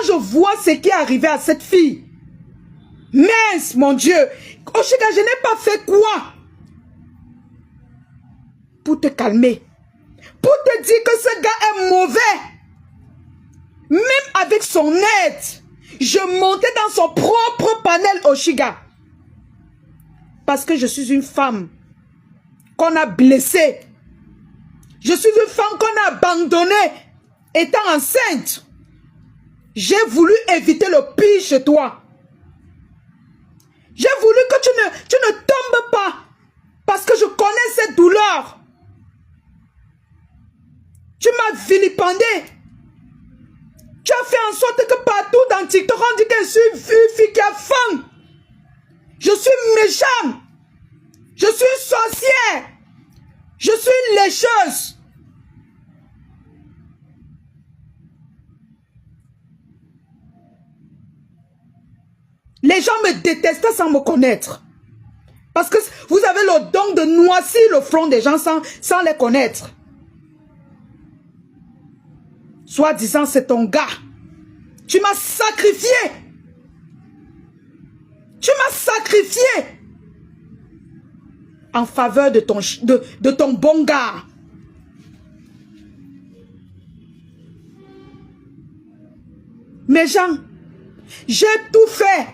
quand je vois ce qui est arrivé à cette fille, mince, mon Dieu, Oshiga, je n'ai pas fait quoi pour te calmer, pour te dire que ce gars est mauvais. Même avec son aide, je montais dans son propre panel, Oshiga. Parce que je suis une femme qu'on a blessée. Je suis une femme qu'on a abandonnée étant enceinte. J'ai voulu éviter le pire chez toi. J'ai voulu que tu ne tombes pas. Parce que je connais cette douleur. Tu m'as vilipendé. Tu as fait en sorte que partout dans TikTok, on dit que je suis une fille qui a faim. Je suis méchante. Je suis une sorcière. Je suis une lécheuse. Les gens me détestaient sans me connaître. Parce que vous avez le don de noircir le front des gens sans les connaître. Soit disant c'est ton gars. Tu m'as sacrifié. Tu m'as sacrifié. En faveur de ton bon gars. Mes gens, j'ai tout fait.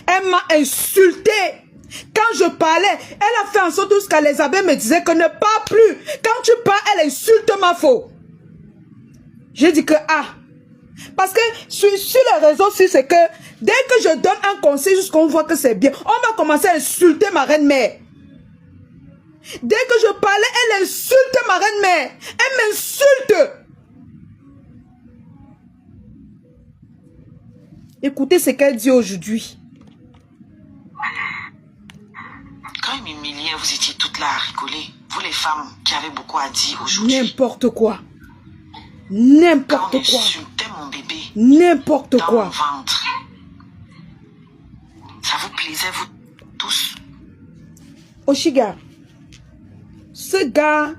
Elle m'a insulté. Quand je parlais, elle a fait en sorte que les abbés me disaient que ne parle plus. Quand tu parles, elle insulte ma faute. J'ai dit que, parce que sur les réseaux, c'est que dès que je donne un conseil, jusqu'on voit que c'est bien, on va commencer à insulter ma reine-mère. Dès que je parlais, elle insulte ma reine-mère. Elle m'insulte. Écoutez ce qu'elle dit aujourd'hui. Quand il m'humiliait, vous étiez toutes là à rigoler. Vous les femmes qui avez beaucoup à dire aujourd'hui. N'importe quoi. N'importe quoi. Quand on insultait mon bébé. N'importe quoi. Dans mon ventre. Ça vous plaisait, vous tous? Oshiga, ce gars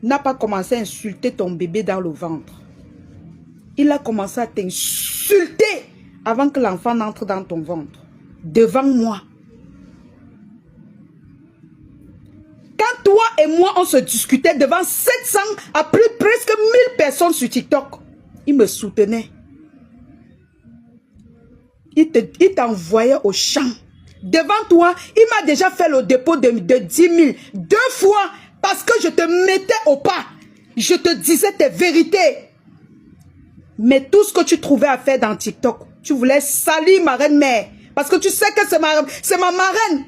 n'a pas commencé à insulter ton bébé dans le ventre. Il a commencé à t'insulter avant que l'enfant n'entre dans ton ventre. Devant moi. Quand toi et moi, on se discutait devant 700 à presque 1000 personnes sur TikTok, il me soutenait. Il t'envoyait au champ. Devant toi, il m'a déjà fait le dépôt de 10 000. 2 fois, parce que je te mettais au pas. Je te disais tes vérités. Mais tout ce que tu trouvais à faire dans TikTok, tu voulais salir ma reine-mère. Parce que tu sais que c'est ma marraine.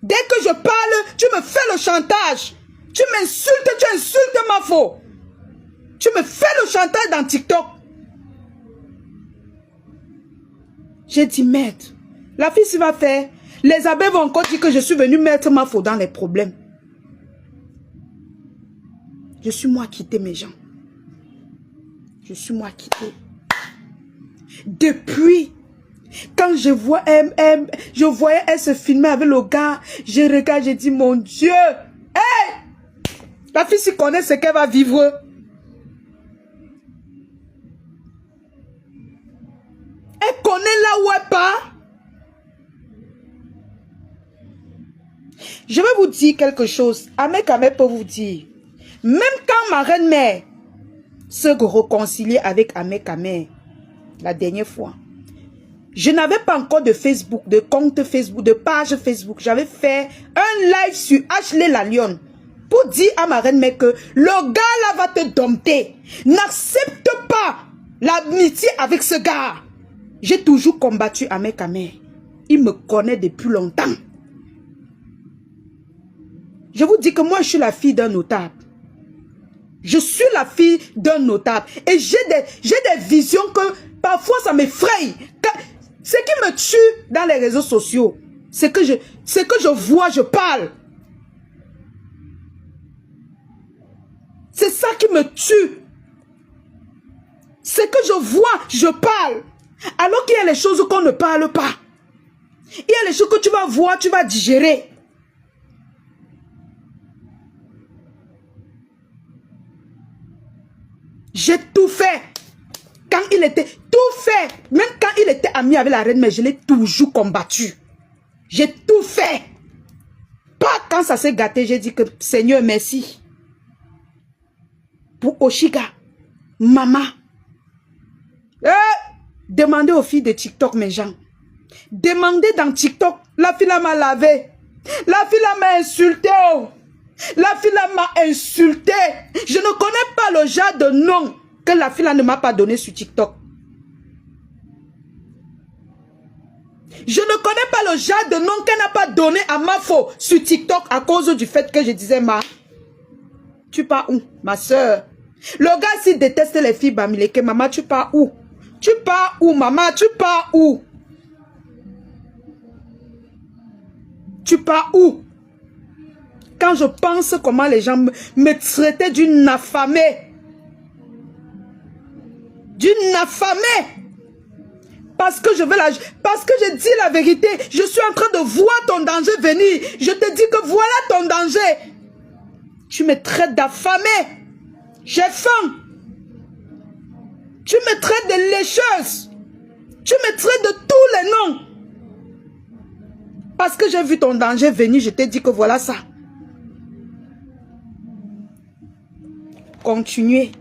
Dès que je parle, tu me fais le chantage. Tu m'insultes, tu insultes ma faute. Tu me fais le chantage dans TikTok. J'ai dit, merde. La fille s'y va faire. Les abbés vont encore dire que je suis venue mettre ma faute dans les problèmes. Je suis moi quitté, mes gens. Je suis moi quitté. Depuis, quand je vois je voyais elle se filmer avec le gars, je regarde, je dis, mon Dieu, hey! La fille s'y connaît ce qu'elle va vivre. Elle connaît là où elle part. Je vais vous dire quelque chose. Ahmed peut vous dire. Même quand ma reine-mère se réconciliait avec Ahmed Kamer la dernière fois, je n'avais pas encore de Facebook, de compte Facebook, de page Facebook. J'avais fait un live sur Ashley la Lionne pour dire à ma reine-mère que le gars là va te dompter. N'accepte pas l'amitié avec ce gars. J'ai toujours combattu Ahmed Kamer. Il me connaît depuis longtemps. Je vous dis que moi, je suis la fille d'un notable. Je suis la fille d'un notable. Et j'ai des visions que parfois ça m'effraie. Ce qui me tue dans les réseaux sociaux, c'est que je vois, je parle. C'est ça qui me tue. C'est que je vois, je parle. Alors qu'il y a les choses qu'on ne parle pas. Il y a les choses que tu vas voir, tu vas digérer. J'ai tout fait. quand il était tout fait, même quand il était ami avec la reine, mais je l'ai toujours combattu. J'ai tout fait. Pas quand ça s'est gâté, j'ai dit que Seigneur, merci. Pour Oshiga, maman. Demandez aux filles de TikTok, mes gens. Demandez dans TikTok. La fille m'a lavé. La fille m'a insulté. Oh. La fille m'a insulté. Je ne connais pas le genre de nom que la fille ne m'a pas donné sur TikTok. Je ne connais pas le genre de nom qu'elle n'a pas donné à ma faux sur TikTok à cause du fait que je disais, tu pars où, ma soeur? Le gars, s'il déteste les filles Bamileke, maman, tu pars où? Tu pars où, maman? Tu pars où? Tu pars où? Quand je pense comment les gens me traitaient d'une affamée. D'une affamée. Parce que parce que je dis la vérité. Je suis en train de voir ton danger venir. Je te dis que voilà ton danger. Tu me traites d'affamée. J'ai faim. Tu me traites de lécheuse. Tu me traites de tous les noms. Parce que j'ai vu ton danger venir, je t'ai dit que voilà ça. Continuez.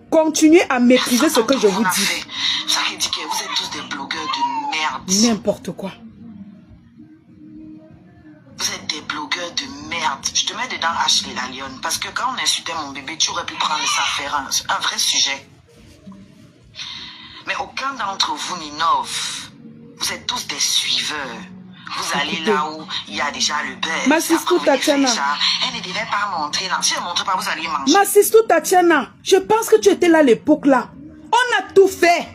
Continuez à mépriser ce que je vous dis. Ça veut dire que vous êtes tous des blogueurs de merde. N'importe quoi. Vous êtes des blogueurs de merde. Je te mets dedans Ashley la lionne. Parce que quand on insultait mon bébé, tu aurais pu prendre ça faire un vrai sujet. Mais aucun d'entre vous n'innove. Vous êtes tous des suiveurs. Vous allez là où il y a déjà le beurre. Ma sister Tatiana. Elle ne devait pas montrer là. Si elle ne montre pas, vous allez manger. Ma sister Tatiana, je pense que tu étais là à l'époque là. On a tout fait.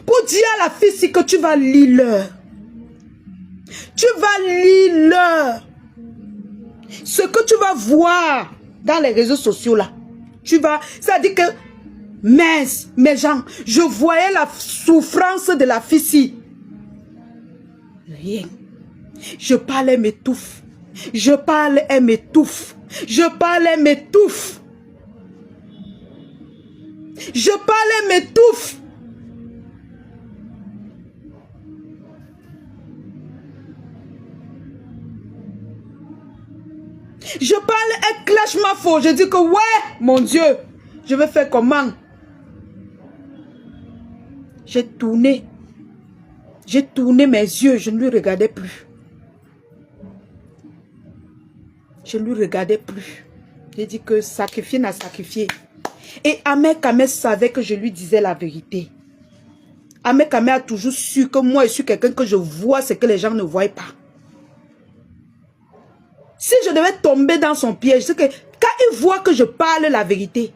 Pour dire à la fille si que tu vas lire l'heure. Tu vas lire l'heure. Ce que tu vas voir dans les réseaux sociaux là. Tu vas... Ça dit que... mes gens, je voyais la souffrance de la fille ci. Rien. Je parle, elle m'étouffe. Je parle, elle m'étouffe. Je parle, elle m'étouffe. Je parle, elle m'étouffe. Je parle, elle clash ma faute. Je dis que ouais, mon Dieu, je vais faire comment? J'ai tourné mes yeux, je ne lui regardais plus. Je ne lui regardais plus. J'ai dit que sacrifier n'a sacrifié. Et Ahmed Kamé savait que je lui disais la vérité. Ahmed Kamé a toujours su que moi, je suis quelqu'un que je vois ce que les gens ne voient pas. Si je devais tomber dans son piège, c'est que quand il voit que je parle la vérité,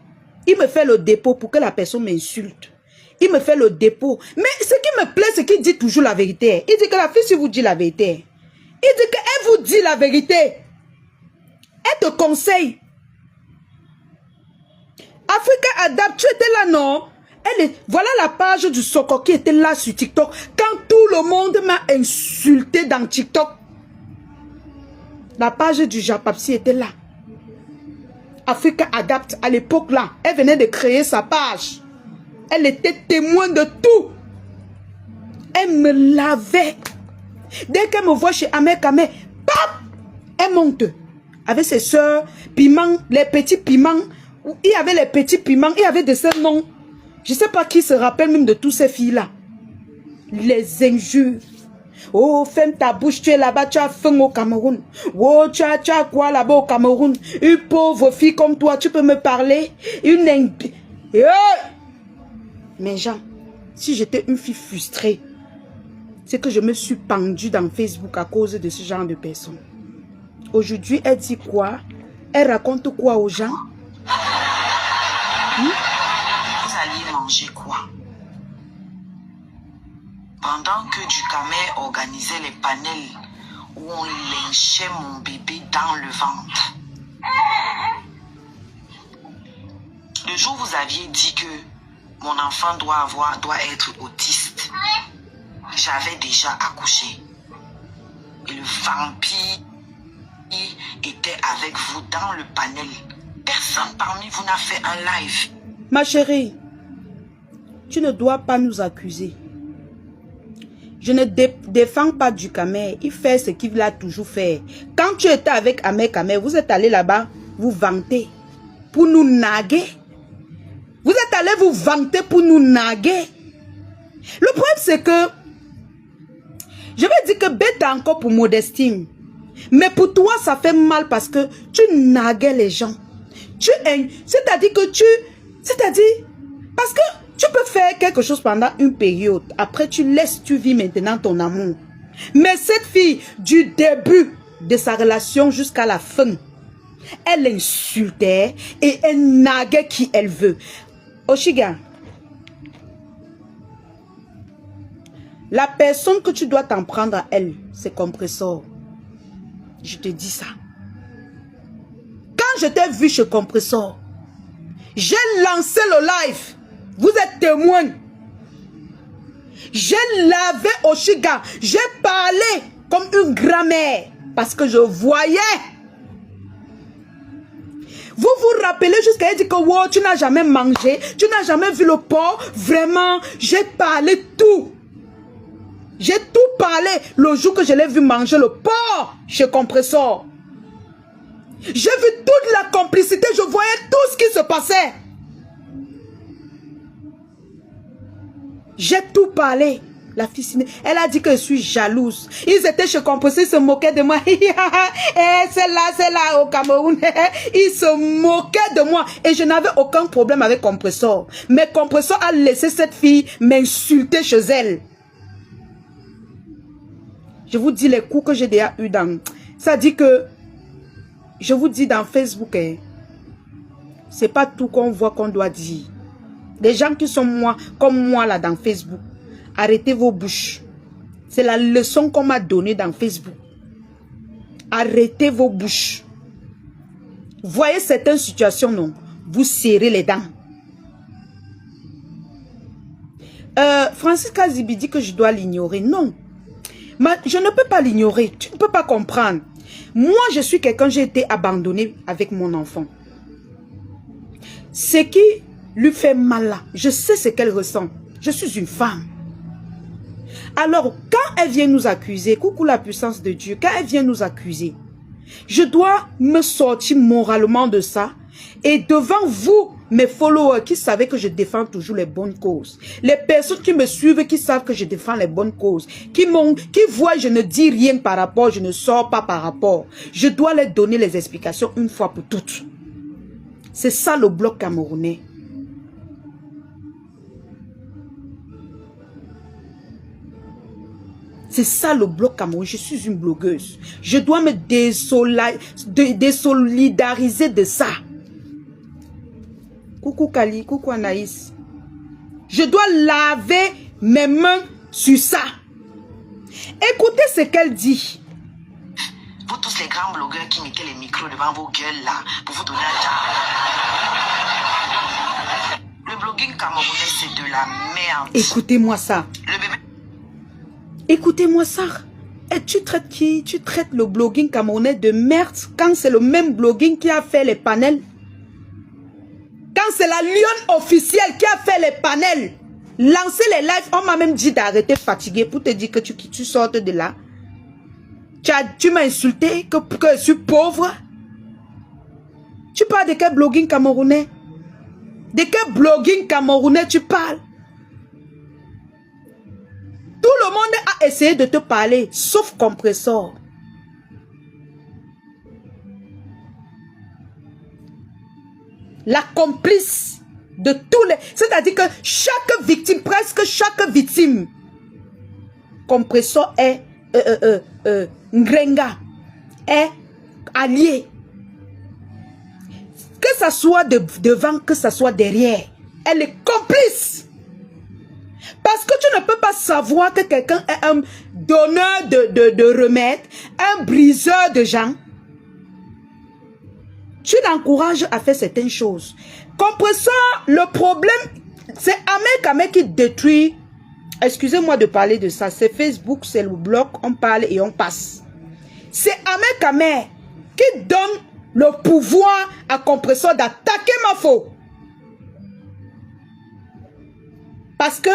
il me fait le dépôt pour que la personne m'insulte. Il me fait le dépôt. Mais ce qui me plaît, c'est qu'il dit toujours la vérité. Il dit que la fille, si vous dit la vérité, il dit qu'elle vous dit la vérité. Elle te conseille. Africa Adapt, tu étais là, non? Voilà la page du Soko qui était là sur TikTok. Quand tout le monde m'a insulté dans TikTok, la page du Japapsi était là. Africa Adapt, à l'époque là, elle venait de créer sa page. Elle était témoin de tout. Elle me lavait. Dès qu'elle me voit chez Ahmed Kamé, pap, elle monte. Avec ses soeurs, piments, les petits piments. Il y avait les petits piments, il y avait de ces noms. Je ne sais pas qui se rappelle même de toutes ces filles-là. Les injures. Oh, ferme ta bouche, tu es là-bas, tu as faim au Cameroun. Oh, tu as quoi là-bas au Cameroun? Une pauvre fille comme toi, tu peux me parler? Mais Jean, si j'étais une fille frustrée, c'est que je me suis pendue dans Facebook à cause de ce genre de personnes. Aujourd'hui, elle dit quoi? Elle raconte quoi aux gens? Vous alliez manger quoi? Pendant que Dukamé organisait les panels où on lynchait mon bébé dans le ventre. Le jour où vous aviez dit que mon enfant doit être autiste, j'avais déjà accouché. Et le vampire était avec vous dans le panel. Personne parmi vous n'a fait un live. Ma chérie, tu ne dois pas nous accuser. Je ne défends pas du Kamer. Il fait ce qu'il a toujours fait. Quand tu étais avec Ahmed Kamer, vous êtes allé là-bas vous vanter pour nous naguer. Vous êtes allé vous vanter pour nous naguer. Le problème, c'est que je vais dire que bête encore pour Modestine. Mais pour toi, ça fait mal parce que tu naguais les gens. C'est-à-dire que parce que tu peux faire quelque chose pendant une période. Après, tu vis maintenant ton amour. Mais cette fille, du début de sa relation jusqu'à la fin, elle insultait et elle naguait qui elle veut. Oshiga, la personne que tu dois t'en prendre à elle, c'est Compressor. Je te dis ça. Quand je t'ai vu chez Compressor, j'ai lancé le live. Vous êtes témoin. J'ai lavé Oshiga. J'ai parlé comme une grand-mère. Parce que je voyais. Vous vous rappelez jusqu'à elle dit que wow, tu n'as jamais mangé. Tu n'as jamais vu le porc. Vraiment, j'ai parlé tout. J'ai tout parlé le jour que je l'ai vu manger le porc chez Compressor. J'ai vu toute la complicité. Je voyais tout ce qui se passait. J'ai tout parlé. La fille, elle a dit que je suis jalouse. Ils étaient chez Compressor, ils se moquaient de moi. C'est là au Cameroun. Ils se moquaient de moi. Et je n'avais aucun problème avec Compressor. Mais Compressor a laissé cette fille m'insulter chez elle. Je vous dis les coups que j'ai déjà eu dans... Ça dit que... Je vous dis dans Facebook, hein, c'est pas tout qu'on voit qu'on doit dire. Les gens qui sont comme moi là dans Facebook, arrêtez vos bouches. C'est la leçon qu'on m'a donnée dans Facebook. Arrêtez vos bouches. Voyez certaines situations, non? Vous serrez les dents. Francis Kazibi dit que je dois l'ignorer. Non. Je ne peux pas l'ignorer. Tu ne peux pas comprendre. Moi, je suis quelqu'un, j'ai été abandonné avec mon enfant. Ce qui lui fait mal là, je sais ce qu'elle ressent. Je suis une femme. Alors, quand elle vient nous accuser, coucou la puissance de Dieu, quand elle vient nous accuser, je dois me sortir moralement de ça. Et devant vous, mes followers qui savaient que je défends toujours les bonnes causes. Les personnes qui me suivent, qui savent que je défends les bonnes causes. Qui voient, je ne dis rien par rapport, je ne sors pas par rapport. Je dois leur donner les explications une fois pour toutes. C'est ça le bloc camerounais. C'est ça le bloc camerounais. Je suis une blogueuse. Je dois me désolidariser de ça. Coucou Kali, coucou Anaïs. Je dois laver mes mains sur ça. Écoutez ce qu'elle dit. Vous tous les grands blogueurs qui mettez les micros devant vos gueules là, pour vous donner un job. Le blogging camerounais, c'est de la merde. Écoutez-moi ça. Le bébé... Écoutez-moi ça. Et tu traites qui? Tu traites le blogging camerounais de merde quand c'est le même blogging qui a fait les panels. Quand c'est la lionne officielle qui a fait les panels, lancer les lives, on m'a même dit d'arrêter fatigué pour te dire que tu sortes de là. Tu m'as insulté, que je suis pauvre. Tu parles de quel blogging camerounais? De quel blogging camerounais tu parles? Tout le monde a essayé de te parler, sauf Compressor. La complice de tous les... C'est-à-dire que chaque victime, presque chaque victime, Compressor est Ngrenga, est allié. Que ça soit devant, que ça soit derrière, elle est complice. Parce que tu ne peux pas savoir que quelqu'un est un donneur de remèdes, un briseur de gens. Tu l'encourages à faire certaines choses. Compressor, le problème, c'est Ahmed Kamer qui détruit. Excusez-moi de parler de ça. C'est Facebook, c'est le blog, on parle et on passe. C'est Ahmed Kamer qui donne le pouvoir à Compressor d'attaquer ma faute. Parce que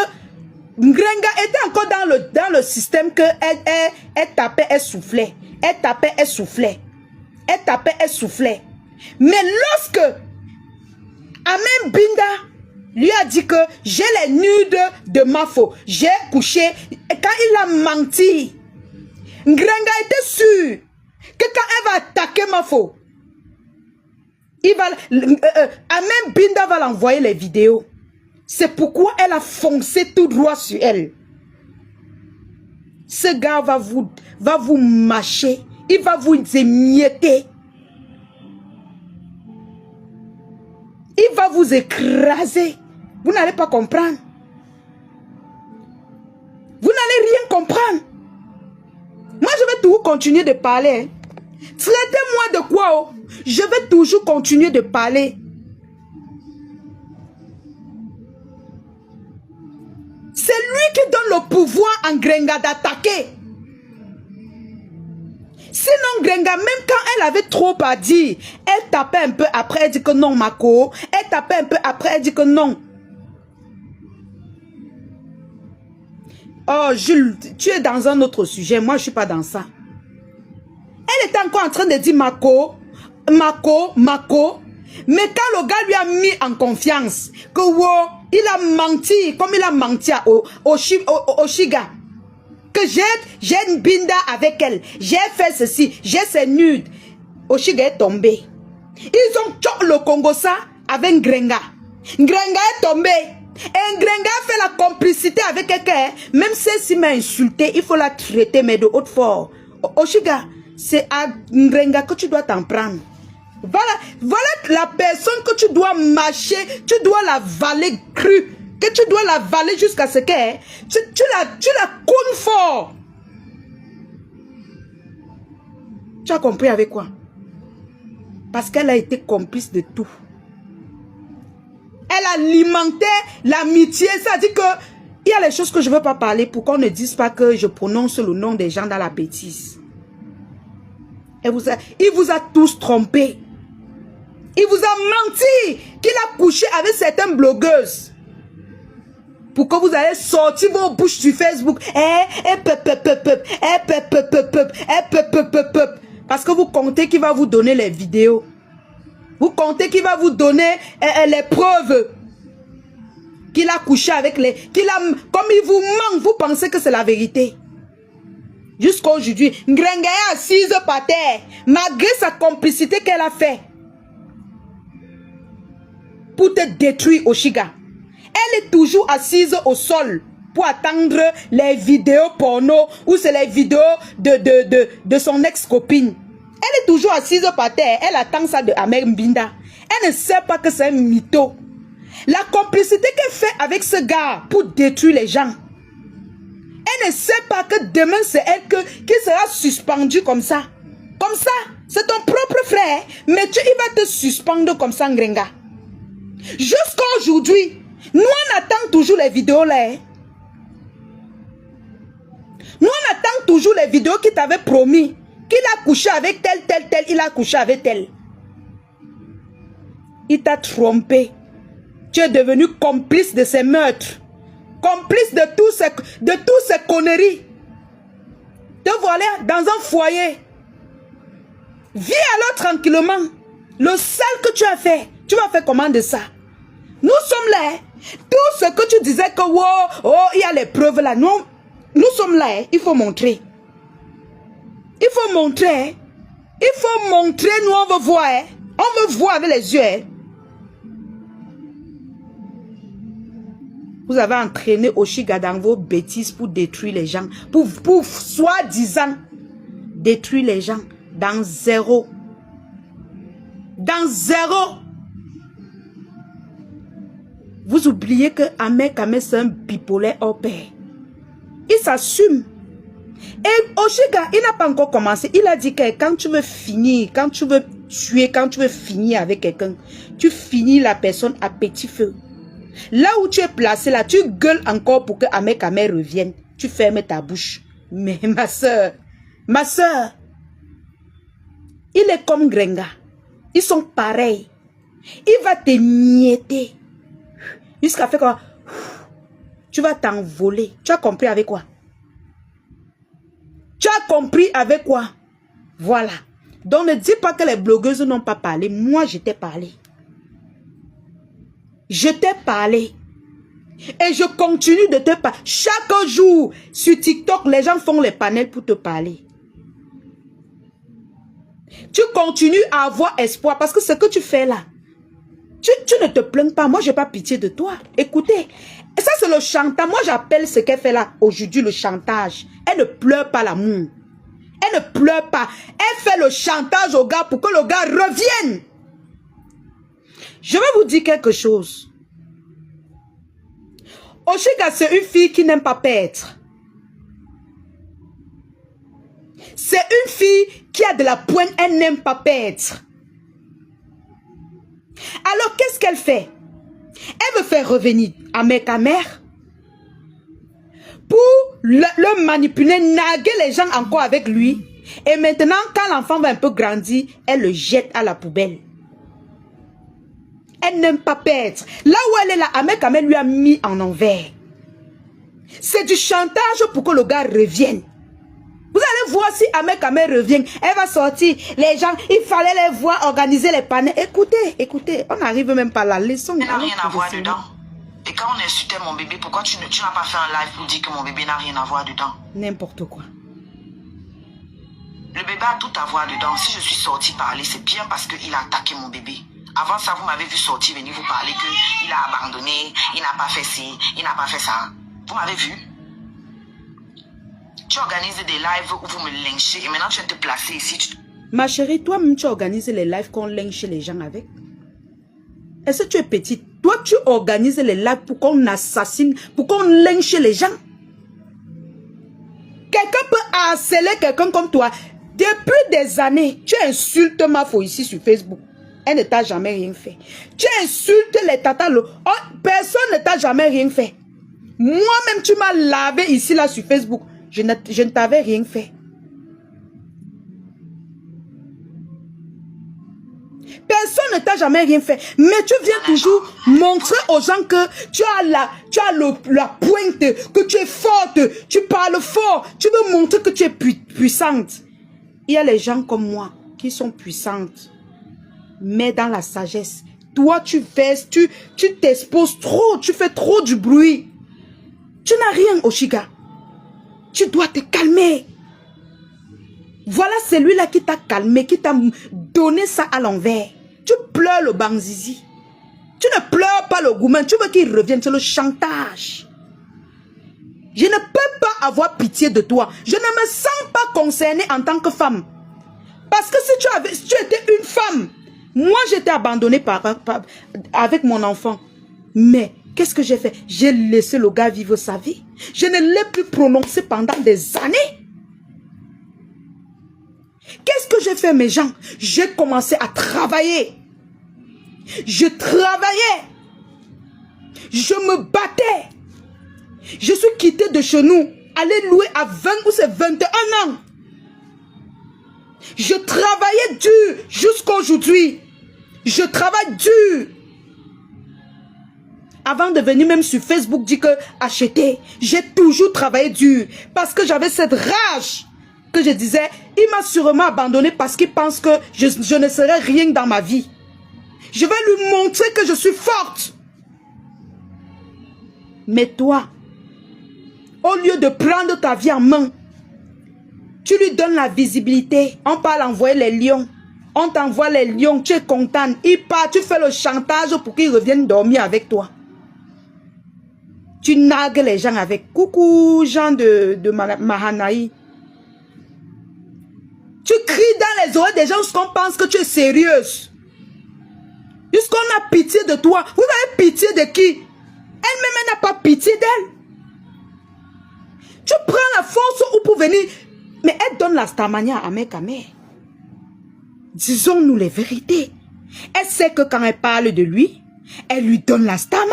Ngrenga était encore dans le système que elle tapait, elle soufflait. Elle tapait, elle soufflait. Elle tapait, elle soufflait. Mais lorsque Amen Binda lui a dit que j'ai les nudes de Mafo, j'ai couché, quand il a menti, Ngrenga était sûr que quand elle va attaquer Mafo, Amen Binda va l'envoyer les vidéos. C'est pourquoi elle a foncé tout droit sur elle. Ce gars va vous mâcher. Il va vous émietter. Il va vous écraser. Vous n'allez pas comprendre. Vous n'allez rien comprendre. Moi, je vais toujours continuer de parler. Traitez-moi de quoi? Oh? Je vais toujours continuer de parler. C'est lui qui donne le pouvoir à Ngrenga d'attaquer. Sinon, Ngrenga, même quand elle avait trop à dire, elle tapait un peu après, elle dit que non, Mako. Elle tapait un peu après, elle dit que non. Oh, Jules, tu es dans un autre sujet. Moi, je ne suis pas dans ça. Elle était encore en train de dire Mako, Mako, Mako. Mais quand le gars lui a mis en confiance, que wow, il a menti, comme il a menti à Oshiga, que j'ai une binda avec elle, j'ai fait ceci, j'ai ses nudes. Oshiga est tombé. Ils ont choqué le Congo ça avec Ngrenga. Ngrenga est tombé. Et Ngrenga fait la complicité avec quelqu'un. Même si m'a insulté, il faut la traiter, mais de haute force. Oshiga, c'est à Ngrenga que tu dois t'en prendre. Voilà la personne que tu dois mâcher, tu dois la valer crue, que tu dois la valer jusqu'à ce que tu la counes fort. Tu as compris avec quoi? Parce qu'elle a été complice de tout. Elle alimentait l'amitié, ça dit que il y a les choses que je ne veux pas parler pour qu'on ne dise pas que je prononce le nom des gens dans la bêtise. Il vous a tous trompé. Il vous a menti qu'il a couché avec certaines blogueuses. Pour que vous allez sortir vos bouches sur Facebook. Parce que vous comptez qu'il va vous donner les vidéos. Vous comptez qu'il va vous donner les preuves. Qu'il a couché avec les... Comme il vous ment, vous pensez que c'est la vérité. Jusqu'à aujourd'hui, Ngrenga est assise par terre. Malgré sa complicité qu'elle a fait. Pour te détruire, Oshiga. Elle est toujours assise au sol pour attendre les vidéos porno ou c'est les vidéos de son ex-copine. Elle est toujours assise par terre. Elle attend ça de Amen Binda. Elle ne sait pas que c'est un mytho. La complicité qu'elle fait avec ce gars pour détruire les gens. Elle ne sait pas que demain c'est elle qui sera suspendue comme ça. Comme ça. C'est ton propre frère. Mais il va te suspendre comme ça, Ngrenga. Jusqu'à aujourd'hui, nous on attend toujours les vidéos là. Nous on attend toujours les vidéos qu'il t'avait promis. Qu'il a couché avec tel, il a couché avec tel. Il t'a trompé. Tu es devenu complice de ces meurtres. Complice de tous ces conneries. Te voilà dans un foyer. Vis alors tranquillement. Le sale que tu as fait, tu vas faire comment de ça? Nous sommes là. Tout ce que tu disais que oh, il y a les preuves là. Nous sommes là. Il faut montrer. Il faut montrer. Il faut montrer. Nous, on veut voir. On veut voir avec les yeux. Vous avez entraîné Oshiga dans vos bêtises pour détruire les gens. Pour soi-disant détruire les gens. Dans zéro. Dans zéro. Vous oubliez que Ahmed Kamel c'est un bipolaire hors pair. Il s'assume. Et Oshiga, il n'a pas encore commencé. Il a dit que quand tu veux finir, quand tu veux tuer, quand tu veux finir avec quelqu'un, tu finis la personne à petit feu. Là où tu es placé, là, tu gueules encore pour que Ahmed Kamel revienne. Tu fermes ta bouche. Mais ma soeur, il est comme Ngrenga. Ils sont pareils. Il va te mietter. Jusqu'à faire quoi? tu vas t'envoler. Tu as compris avec quoi? Tu as compris avec quoi? Voilà. Donc ne dis pas que les blogueuses n'ont pas parlé. Moi, je t'ai parlé. Je t'ai parlé. Et je continue de te parler. Chaque jour, sur TikTok, les gens font les panels pour te parler. Tu continues à avoir espoir parce que ce que tu fais là, tu ne te plains pas. Moi, je n'ai pas pitié de toi. Écoutez, ça c'est le chantage. Moi, j'appelle ce qu'elle fait là aujourd'hui le chantage. Elle ne pleure pas l'amour. Elle ne pleure pas. Elle fait le chantage au gars pour que le gars revienne. Je vais vous dire quelque chose. Oshiga, c'est une fille qui n'aime pas paître. C'est une fille qui a de la pointe, elle n'aime pas paître. Alors, qu'est-ce qu'elle fait? Elle veut faire revenir Ahmed Kamer pour le manipuler, naguer les gens encore avec lui. Et maintenant, quand l'enfant va un peu grandir, elle le jette à la poubelle. Elle n'aime pas paître. Là où elle est là, Ahmed Kamer lui a mis en envers. C'est du chantage pour que le gars revienne. Vous allez voir si Ahmed Kamer revient. Elle va sortir. Les gens, il fallait les voir organiser les panels. Écoutez, écoutez, on n'arrive même pas à la leçon. Elle n'a rien à voir dedans. Et quand on insultait mon bébé, pourquoi tu n'as pas fait un live pour dire que mon bébé n'a rien à voir dedans? N'importe quoi. Le bébé a tout à voir dedans. Si je suis sortie parler, c'est bien parce qu'il a attaqué mon bébé. Avant ça, vous m'avez vu sortir, venir vous parler qu'il a abandonné, il n'a pas fait ci, il n'a pas fait ça. Vous m'avez vu? Tu organises des lives où vous me lynchez et maintenant tu viens te placer ici. Ma chérie, toi-même tu organises les lives qu'on lynche les gens avec. Est-ce que tu es petite? Toi, tu organises les lives pour qu'on assassine, pour qu'on lynche les gens. Quelqu'un peut harceler quelqu'un comme toi. Depuis des années, tu insultes ma fille ici sur Facebook. Elle ne t'a jamais rien fait. Tu insultes les tatas. Personne ne t'a jamais rien fait. Moi-même, tu m'as lavé ici, là, sur Facebook. Je ne t'avais rien fait. Personne ne t'a jamais rien fait. Mais tu viens toujours montrer aux gens que tu as la pointe, que tu es forte, tu parles fort. Tu veux montrer que tu es puissante. Il y a les gens comme moi qui sont puissantes. Mais dans la sagesse, toi tu t'exposes trop, tu fais trop du bruit. Tu n'as rien, Oshiga. Tu dois te calmer. Voilà celui-là qui t'a calmé, qui t'a donné ça à l'envers. Tu pleures le banzizi. Tu ne pleures pas le gourmand. Tu veux qu'il revienne, c'est le chantage. Je ne peux pas avoir pitié de toi. Je ne me sens pas concernée en tant que femme. Parce que si tu étais une femme, moi j'étais abandonnée avec mon enfant. Mais qu'est-ce que j'ai fait? J'ai laissé le gars vivre sa vie. Je ne l'ai plus prononcé pendant des années. Qu'est-ce que j'ai fait, mes gens? J'ai commencé à travailler. Je travaillais. Je me battais. Je suis quitté de chez nous. Aller louer à 20 ou c'est 21 ans. Je travaillais dur jusqu'à aujourd'hui. Je travaille dur. Avant de venir même sur Facebook dire que acheter, j'ai toujours travaillé dur. Parce que j'avais cette rage que je disais, il m'a sûrement abandonné parce qu'il pense que je ne serai rien dans ma vie. Je vais lui montrer que je suis forte. Mais toi, au lieu de prendre ta vie en main, tu lui donnes la visibilité. On parle d'envoyer les lions. On t'envoie les lions, tu es contente. Il part, tu fais le chantage pour qu'ils reviennent dormir avec toi. Tu nagues les gens avec. Coucou, gens de Mahanaï. Tu cries dans les oreilles des gens parce qu'on pense que tu es sérieuse. Jusqu'on a pitié de toi. Vous avez pitié de qui? Elle-même, elle n'a pas pitié d'elle. Tu prends la force ou pour venir. Mais elle donne la stamania à Ahmed Kamer. Disons-nous les vérités. Elle sait que quand elle parle de lui, elle lui donne la stamania.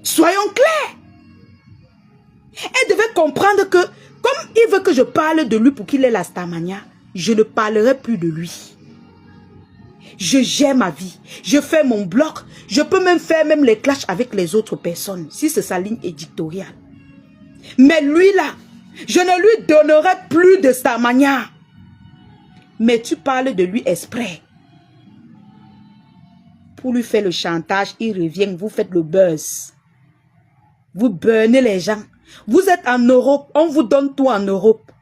Soyons clairs. Elle devait comprendre que, comme il veut que je parle de lui pour qu'il ait la stamania, je ne parlerai plus de lui. Je gère ma vie. Je fais mon blog. Je peux même faire même les clashs avec les autres personnes, si c'est sa ligne éditoriale. Mais lui là, je ne lui donnerai plus de sa manière. Mais tu parles de lui exprès. Pour lui faire le chantage, il revient, vous faites le buzz. Vous burnez les gens. Vous êtes en Europe, on vous donne tout en Europe.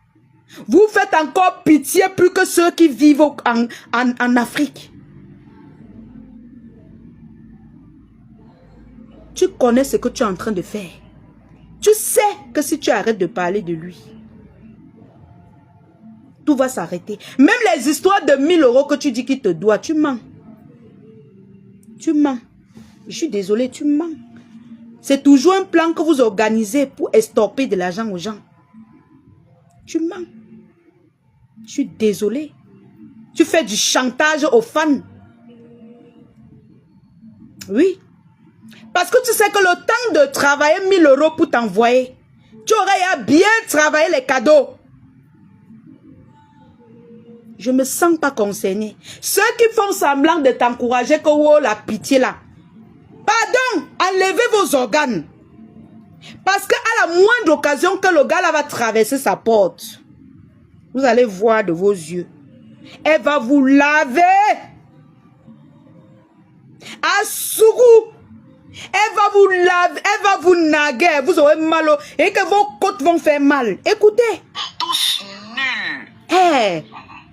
Vous faites encore pitié plus que ceux qui vivent en Afrique. Tu connais ce que tu es en train de faire. Tu sais que si tu arrêtes de parler de lui, tout va s'arrêter. Même les histoires de 1000 € que tu dis qu'il te doit, tu mens. Tu mens. Je suis désolée, tu mens. C'est toujours un plan que vous organisez pour estorper de l'argent aux gens. Tu mens. Je suis désolée. Tu fais du chantage aux fans. Oui. Parce que tu sais que le temps de travailler 1000 € pour t'envoyer, tu aurais à bien travailler les cadeaux. Je ne me sens pas concernée. Ceux qui font semblant de t'encourager, que oh, la pitié là. Pardon, enlevez vos organes. Parce qu'à la moindre occasion que le gars là va traverser sa porte, vous allez voir de vos yeux. Elle va vous laver. À Sougou. Elle va vous laver, elle va vous naguer. Vous aurez mal et que vos côtes vont faire mal. Écoutez. Tous nuls. Hey.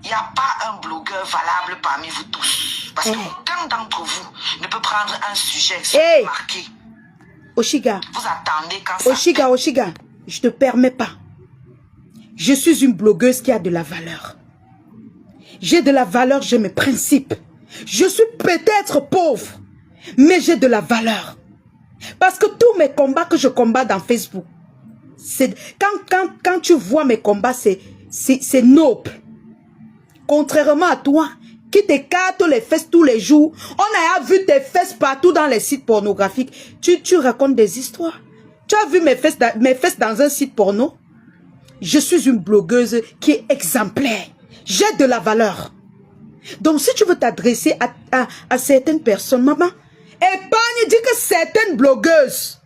Il n'y a pas un blogueur valable parmi vous tous. Parce qu'aucun d'entre vous ne peut prendre un sujet marqué. Oshiga. Vous attendez quand ça... Oshiga, je ne te permets pas. Je suis une blogueuse qui a de la valeur. J'ai de la valeur, j'ai mes principes. Je suis peut-être pauvre, mais j'ai de la valeur. Parce que tous mes combats que je combats dans Facebook, quand tu vois mes combats, c'est noble. Contrairement à toi, qui t'écarte les fesses tous les jours. On a vu tes fesses partout dans les sites pornographiques. Tu racontes des histoires. Tu as vu mes fesses dans un site porno? Je suis une blogueuse qui est exemplaire. J'ai de la valeur. Donc si tu veux t'adresser à certaines personnes, maman, épargne, dis que certaines blogueuses,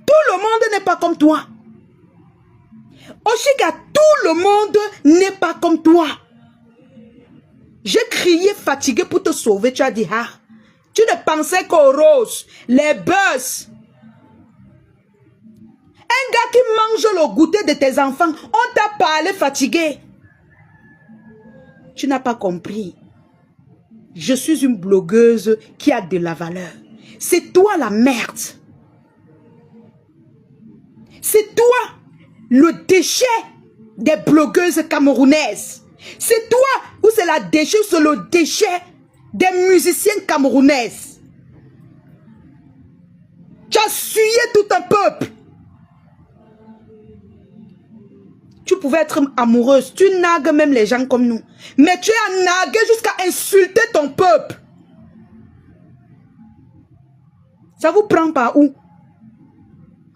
tout le monde n'est pas comme toi. Oshiga, tout le monde n'est pas comme toi. J'ai crié fatigué pour te sauver. Tu as dit, ah, tu ne pensais qu'aux roses, les buzz. Un gars qui mange le goûter de tes enfants, on t'a parlé fatigué. Tu n'as pas compris. Je suis une blogueuse qui a de la valeur. C'est toi la merde. C'est toi le déchet des blogueuses camerounaises. C'est toi ou c'est la déchet, c'est le déchet des musiciennes camerounaises. Tu as sué tout un peuple. Tu pouvais être amoureuse, tu nagues même les gens comme nous. Mais tu as nagué jusqu'à insulter ton peuple. Ça vous prend par où?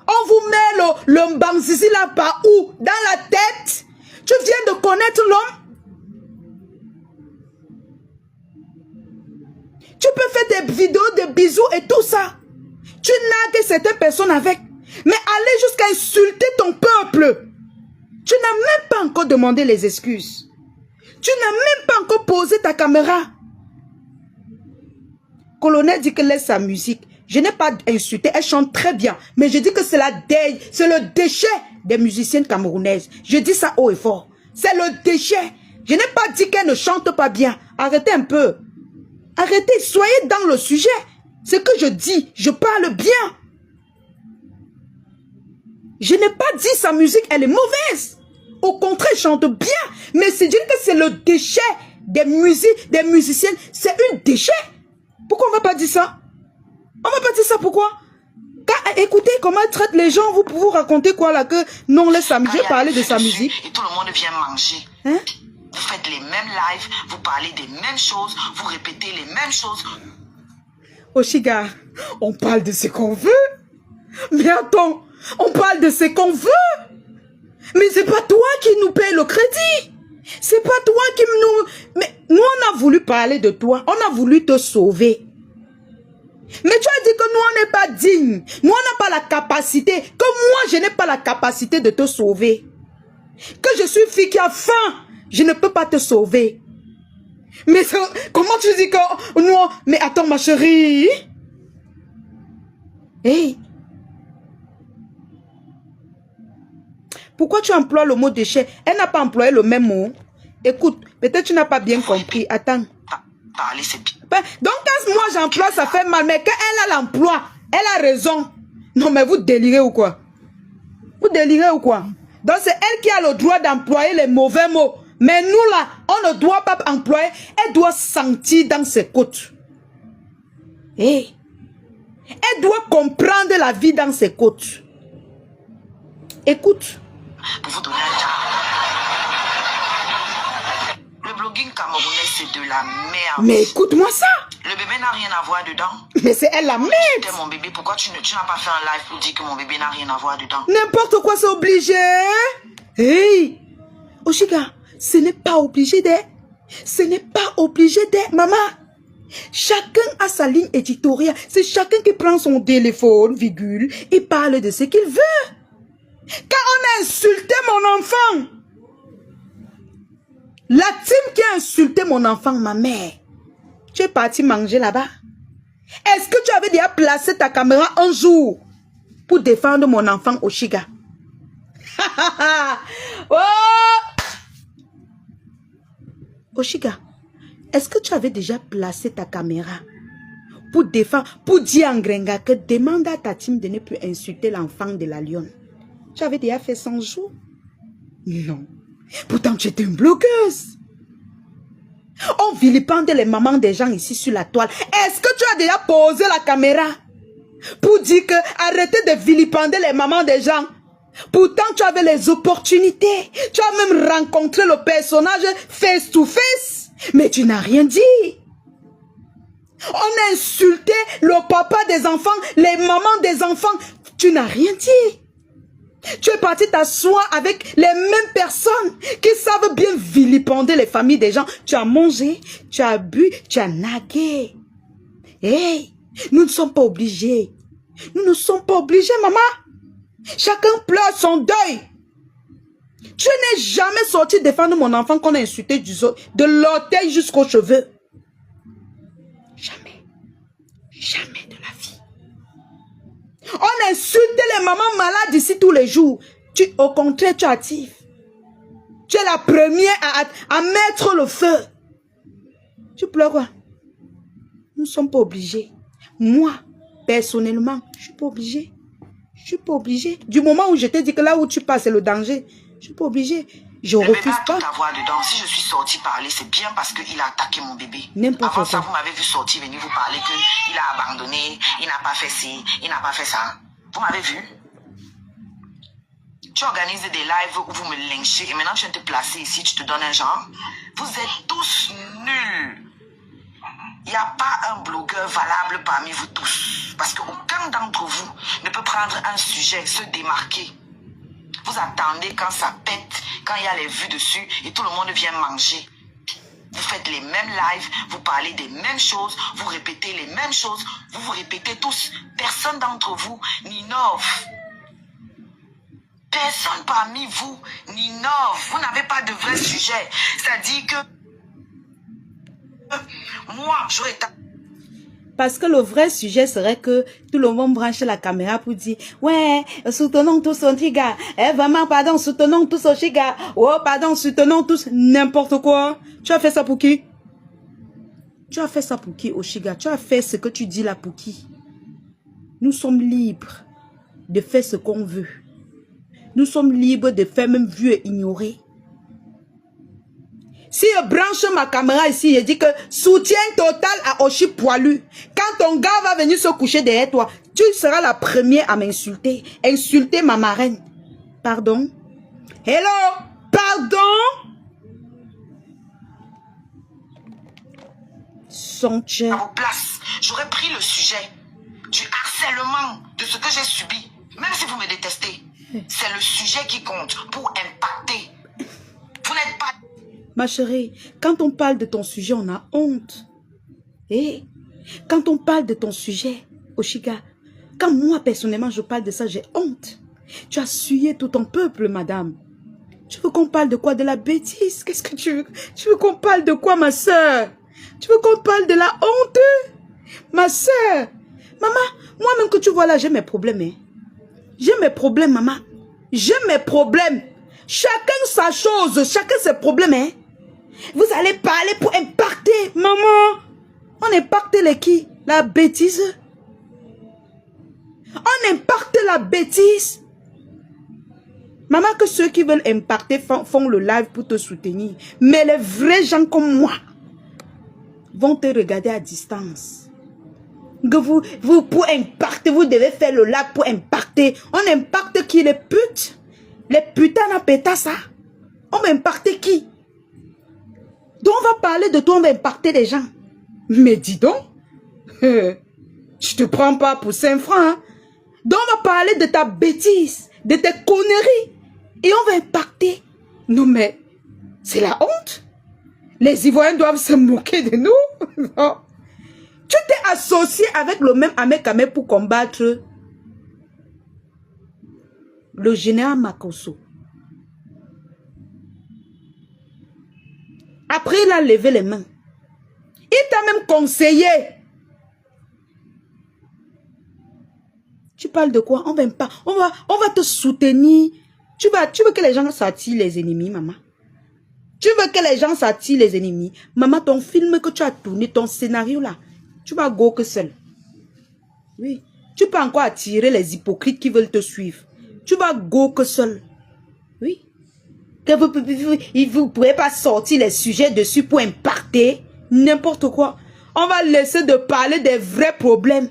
On vous met le mbanzizi là par où? Dans la tête? Tu viens de connaître l'homme? Tu peux faire des vidéos de bisous et tout ça. Tu nagues certaines personnes avec. Mais aller jusqu'à insulter ton peuple. Tu n'as même pas encore demandé les excuses. Tu n'as même pas encore posé ta caméra. Colonel dit que laisse sa musique. Je n'ai pas insulté, elle chante très bien. Mais je dis que c'est le déchet des musiciennes camerounaises. Je dis ça haut et fort. C'est le déchet. Je n'ai pas dit qu'elle ne chante pas bien. Arrêtez un peu. Arrêtez, soyez dans le sujet. Ce que je dis, je parle bien. Je n'ai pas dit sa musique, elle est mauvaise. Au contraire, elle chante bien. Mais c'est dire que c'est le déchet des musiciennes. C'est un déchet. Pourquoi on ne va pas dire ça? On ne va pas dire ça, pourquoi? Écoutez comment elle traite les gens, vous racontez quoi là que non, laisse sa musique, parler de sa musique. Et tout le monde vient manger. Hein? Vous faites les mêmes lives, vous parlez des mêmes choses, vous répétez les mêmes choses. Oshiga, on parle de ce qu'on veut. Mais attends, on parle de ce qu'on veut. Mais c'est pas toi qui nous paye le crédit. C'est pas toi qui nous... Mais nous, on a voulu parler de toi. On a voulu te sauver. Mais tu as dit que nous, on n'est pas dignes. Nous, on n'a pas la capacité. Que moi, je n'ai pas la capacité de te sauver. Que je suis fille qui a faim. Je ne peux pas te sauver. Mais comment tu dis que nous... Mais attends, ma chérie. Hey. Pourquoi tu emploies le mot déchet? Elle n'a pas employé le même mot. Écoute, peut-être tu n'as pas bien compris. Attends. Parler, c'est bien. Donc, quand moi j'emploie, ça fait mal. Mais quand elle a l'emploi, elle a raison. Non, mais vous délirez ou quoi? Vous délirez ou quoi? Donc, c'est elle qui a le droit d'employer les mauvais mots. Mais nous, là, on ne doit pas employer. Elle doit sentir dans ses côtes. Hey. Elle doit comprendre la vie dans ses côtes. Écoute. Pour vous donner un cas. Le blogging camerounais, c'est de la merde. Mais écoute-moi ça. Le bébé n'a rien à voir dedans. Mais c'est elle la merde. C'était mon bébé. Pourquoi tu n'as pas fait un live pour dire que mon bébé n'a rien à voir dedans? N'importe quoi, c'est obligé. Hey. Oshiga, ce n'est pas obligé d'être. Ce n'est pas obligé d'être, maman. Chacun a sa ligne éditoriale. C'est chacun qui prend son téléphone, virgule, et parle de ce qu'il veut. Quand on a insulté mon enfant, la team qui a insulté mon enfant, ma mère, tu es parti manger là-bas. Est-ce que tu avais déjà placé ta caméra un jour pour défendre mon enfant Oshiga? Oh! Oshiga, est-ce que tu avais déjà placé ta caméra pour défendre, pour dire en Grenga que demande à ta team de ne plus insulter l'enfant de la lionne? Tu avais déjà fait 100 jours? Non. Pourtant, tu étais une blogueuse. On vilipende les mamans des gens ici sur la toile. Est-ce que tu as déjà posé la caméra pour dire que arrêtez de vilipender les mamans des gens? Pourtant, tu avais les opportunités. Tu as même rencontré le personnage face to face. Mais tu n'as rien dit. On a insulté le papa des enfants, les mamans des enfants. Tu n'as rien dit. Tu es parti t'asseoir avec les mêmes personnes qui savent bien vilipender les familles des gens. Tu as mangé, tu as bu, tu as nagué. Hey, nous ne sommes pas obligés. Nous ne sommes pas obligés, maman. Chacun pleure son deuil. Tu n'es jamais sorti défendre mon enfant qu'on a insulté de l'orteil jusqu'aux cheveux. Jamais. Jamais de la vie. On insulte les mamans malades ici tous les jours. Au contraire, tu es active. Tu es la première à mettre le feu. Tu pleures quoi? Nous ne sommes pas obligés. Moi, personnellement, je ne suis pas obligée. Je ne suis pas obligée. Du moment où je t'ai dit que là où tu passes, c'est le danger. Je ne suis pas obligée. Je refuse pas. Tout avoir dedans. Si je suis sortie parler, c'est bien parce qu'il a attaqué mon bébé. N'importe quoi. Avant ça, vous m'avez vu sortir, venir vous parler qu'il a abandonné, il n'a pas fait ci, il n'a pas fait ça. Vous m'avez vu? Tu organises des lives où vous me lynchez et maintenant tu viens te placer ici, tu te donnes un genre. Vous êtes tous nuls. Il n'y a pas un blogueur valable parmi vous tous. Parce qu'aucun d'entre vous ne peut prendre un sujet, se démarquer. Vous attendez quand ça pète, quand il y a les vues dessus et tout le monde vient manger. Vous faites les mêmes lives, vous parlez des mêmes choses, vous répétez les mêmes choses, vous vous répétez tous. Personne d'entre vous n'innove. Personne parmi vous n'innove. Vous n'avez pas de vrai sujet. Ça dit que moi, j'aurais... Parce que le vrai sujet serait que tout le monde branche la caméra pour dire « Ouais, soutenons tous Oshiga. Vraiment, pardon, soutenons tous Oshiga. Oh, pardon, soutenons tous n'importe quoi. » Tu as fait ça pour qui? Tu as fait ça pour qui, Oshiga? Tu as fait ce que tu dis là pour qui? Nous sommes libres de faire ce qu'on veut. Nous sommes libres de faire même vu et ignorer. Si je branche ma caméra ici, je dis que soutien total à Oshi poilu. Quand ton gars va venir se coucher derrière toi, tu seras la première à m'insulter. Insulter ma marraine. Pardon? Hello? Pardon? Sonche. À vos places, j'aurais pris le sujet du harcèlement de ce que j'ai subi. Même si vous me détestez, c'est le sujet qui compte pour impacter. Vous n'êtes pas... Ma chérie, quand on parle de ton sujet, on a honte. Et Quand on parle de ton sujet, Oshiga, quand moi personnellement je parle de ça, j'ai honte. Tu as souillé tout ton peuple, madame. Tu veux qu'on parle de quoi? De la bêtise? Qu'est-ce que tu veux? Tu veux qu'on parle de quoi, ma soeur? Tu veux qu'on parle de la honte? Ma soeur, maman, moi-même que tu vois là, j'ai mes problèmes. Hein? J'ai mes problèmes, maman. J'ai mes problèmes. Chacun sa chose, chacun ses problèmes. Hein? Vous allez parler pour impacter, maman. On impacte les qui? La bêtise. On impacte la bêtise. Maman, que ceux qui veulent impacter font le live pour te soutenir. Mais les vrais gens comme moi vont te regarder à distance. Que vous pour impacter, vous devez faire le live pour impacter. On impacte qui? Les putes? Les putains à péter ça. On va impacter qui? Donc on va parler de toi, on va impacter les gens. Mais dis donc, je te prends pas pour 5 francs. Hein? Donc on va parler de ta bêtise, de tes conneries. Et on va impacter. Non mais, c'est la honte. Les Ivoiriens doivent se moquer de nous. Non. Tu t'es associé avec le même Amekame pour combattre le général Makosso. Après, il a levé les mains. Il t'a même conseillé. Tu parles de quoi? On va te soutenir. Tu veux que les gens s'attirent les ennemis, maman? Tu veux que les gens s'attirent les ennemis? Maman, ton film que tu as tourné, ton scénario là, tu vas go que seul. Oui. Tu peux encore attirer les hypocrites qui veulent te suivre. Tu vas go que seul. Oui. Que vous ne pouvez pas sortir les sujets dessus pour impacter n'importe quoi. On va laisser de parler des vrais problèmes.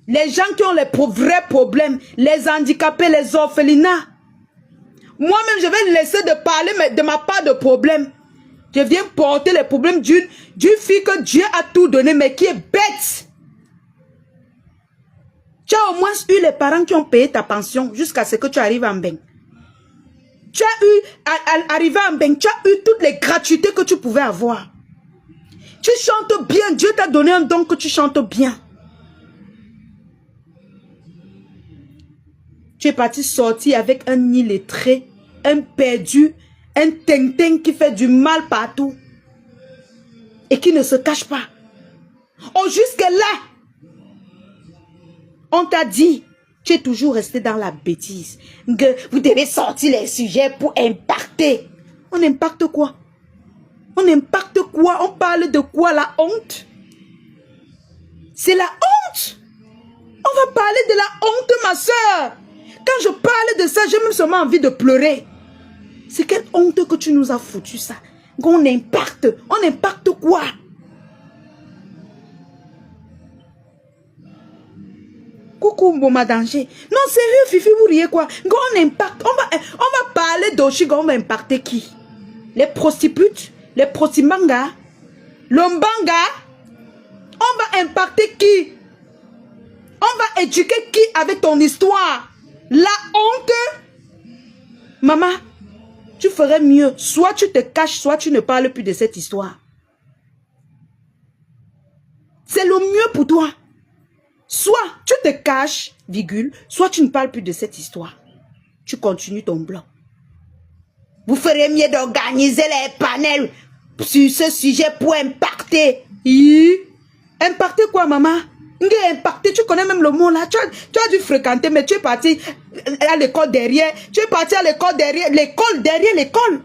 Les gens qui ont les vrais problèmes, les handicapés, les orphelinats. Moi-même, je vais laisser de parler de ma part de problèmes. Je viens porter les problèmes d'une fille que Dieu a tout donné, mais qui est bête. Tu as au moins eu les parents qui ont payé ta pension jusqu'à ce que tu arrives en bain. Tu as eu, arrivé en bain, tu as eu toutes les gratuités que tu pouvais avoir. Tu chantes bien, Dieu t'a donné un don que tu chantes bien. Tu es parti sortir avec un illettré, un perdu, un tintin qui fait du mal partout et qui ne se cache pas. Oh, jusque-là, on t'a dit, tu es toujours resté dans la bêtise. Que vous devez sortir les sujets pour impacter. On impacte quoi? On impacte quoi? On parle de quoi? La honte? C'est la honte. On va parler de la honte, ma soeur. Quand je parle de ça, j'ai même seulement envie de pleurer. C'est quelle honte que tu nous as foutu ça? Qu'on impacte. On impacte quoi? Coucou, Mboma Danger. Non, sérieux, Fifi, vous riez quoi? On impacte. On va parler d'Oshiga, on va impacter qui? Les prostitutes? Les protimanga? L'ombanga? On va impacter qui? On va éduquer qui avec ton histoire? La honte? Maman, tu ferais mieux. Soit tu te caches, soit tu ne parles plus de cette histoire. C'est le mieux pour toi. Soit tu te caches, virgule, soit tu ne parles plus de cette histoire. Tu continues ton blog. Vous ferez mieux d'organiser les panels sur ce sujet pour impacter. Impacter quoi, maman? Impacter, tu connais même le mot là. Tu as dû fréquenter, mais tu es parti à l'école derrière. Tu es parti à l'école derrière. L'école derrière l'école.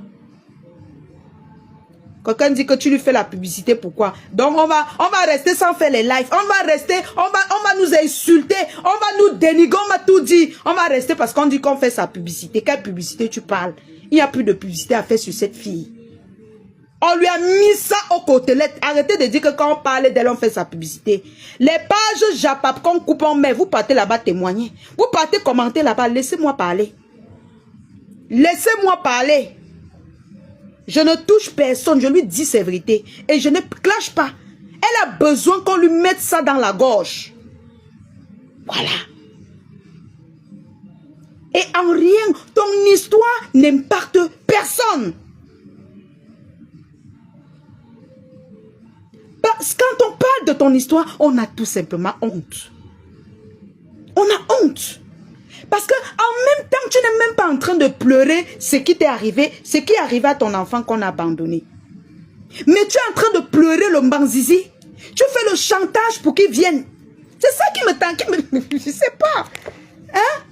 Quelqu'un dit que tu lui fais la publicité, pourquoi? Donc on va rester sans faire les lives. On va rester, on va nous insulter, on va nous dénigrer, on va tout dire. On va rester parce qu'on dit qu'on fait sa publicité. Quelle publicité tu parles? Il n'y a plus de publicité à faire sur cette fille. On lui a mis ça aux côtelettes. Arrêtez de dire que quand on parle d'elle, on fait sa publicité. Les pages Japap qu'on coupe en mai, vous partez là-bas témoigner. Vous partez commenter là-bas. Laissez-moi parler. Laissez-moi parler. Je ne touche personne, je lui dis ses vérités. Et je ne clash pas. Elle a besoin qu'on lui mette ça dans la gorge. Voilà. Et en rien, ton histoire n'impacte personne. Quand on parle de ton histoire, on a tout simplement honte. On a honte. Parce que en même temps, tu n'es même pas en train de pleurer ce qui t'est arrivé, ce qui est arrivé à ton enfant qu'on a abandonné. Mais tu es en train de pleurer le mbanzizi. Tu fais le chantage pour qu'il vienne. C'est ça qui me tente. Je sais pas. Hein?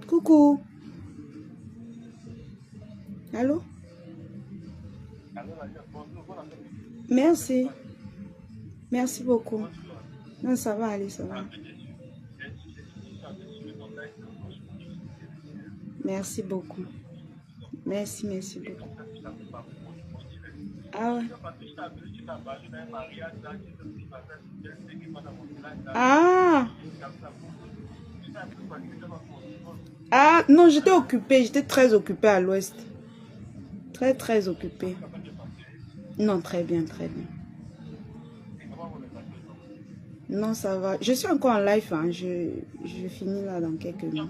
Coucou. Allô? Merci. Merci beaucoup. Non, ça va aller, ça va. Merci beaucoup. Merci, merci beaucoup. Ah ouais. Ah. Ah, non, j'étais occupée. J'étais très occupée à l'ouest. Très, très occupée. Non, très bien, très bien. Non, ça va. Je suis encore en live. Hein. Je finis là dans quelques minutes.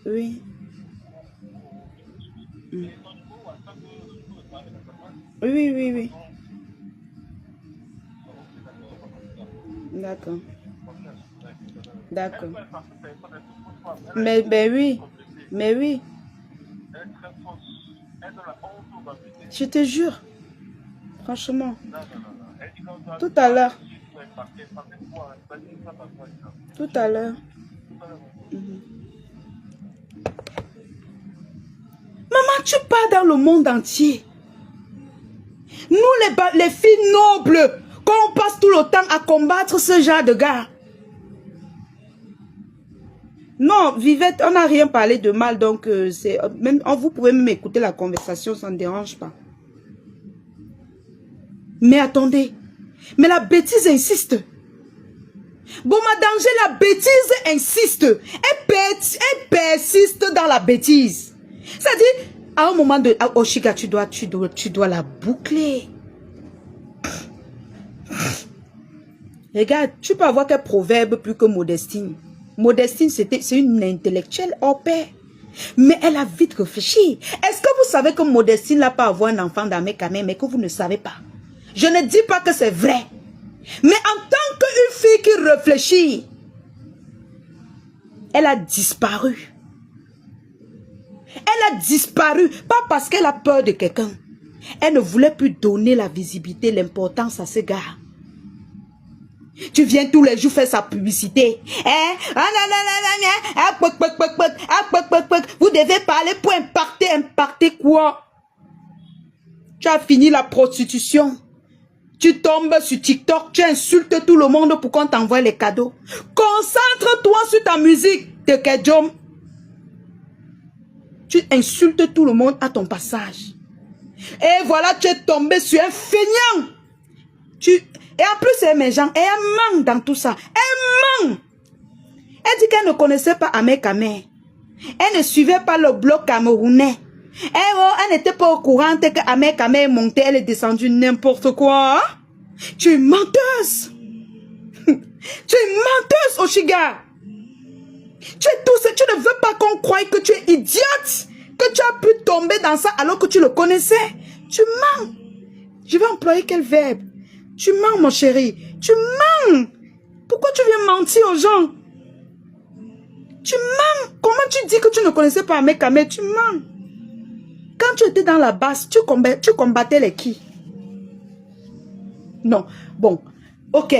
Oui. Mm. Oui, oui, oui. D'accord. D'accord. Mais oui. Mais oui. Je te jure. Franchement. Tout à l'heure. Tout à l'heure. Maman, tu pars dans le monde entier. Nous, les filles nobles, quand on passe tout le temps à combattre ce genre de gars. Non, Vivette, on n'a rien parlé de mal, donc vous pouvez même écouter la conversation, ça ne dérange pas. Mais attendez, mais la bêtise insiste. Bon, ma danger, la bêtise insiste. Elle persiste dans la bêtise. C'est-à-dire, à un moment de... Oh, Chica, tu dois la boucler. Regarde, tu peux avoir quel proverbe plus que Modestine. Modestine, c'est une intellectuelle hors pair. Mais elle a vite réfléchi. Est-ce que vous savez que Modestine n'a pas avoir un enfant dans mes camins, mais que vous ne savez pas? Je ne dis pas que c'est vrai. Mais en tant qu'une fille qui réfléchit, elle a disparu. Elle a disparu, pas parce qu'elle a peur de quelqu'un. Elle ne voulait plus donner la visibilité, l'importance à ce gars. Tu viens tous les jours faire sa publicité. Vous devez parler pour impacter. Impacter quoi? Tu as fini la prostitution. Tu tombes sur TikTok, tu insultes tout le monde pour qu'on t'envoie les cadeaux. Concentre-toi sur ta musique de Kedjom. Tu insultes tout le monde à ton passage. Et voilà, tu es tombé sur un feignant. Et en plus, elle manque dans tout ça. Elle manque. Elle dit qu'elle ne connaissait pas Ahmed Kamé. Elle ne suivait pas le bloc camerounais. Elle n'était pas au courant que Ahmed Kamé est monté, elle est descendue n'importe quoi. Tu es menteuse. Tu es menteuse, Oshiga. Tu es tout ça. Tu ne veux pas qu'on croie que tu es idiote. Que tu as pu tomber dans ça alors que tu le connaissais. Tu mens. Je vais employer quel verbe? Tu mens, mon chéri. Tu mens. Pourquoi tu viens mentir aux gens? Tu mens. Comment tu dis que tu ne connaissais pas Ahmed Kamé? Tu mens. Quand tu étais dans la basse, tu combattais les qui? Non. Bon. Ok.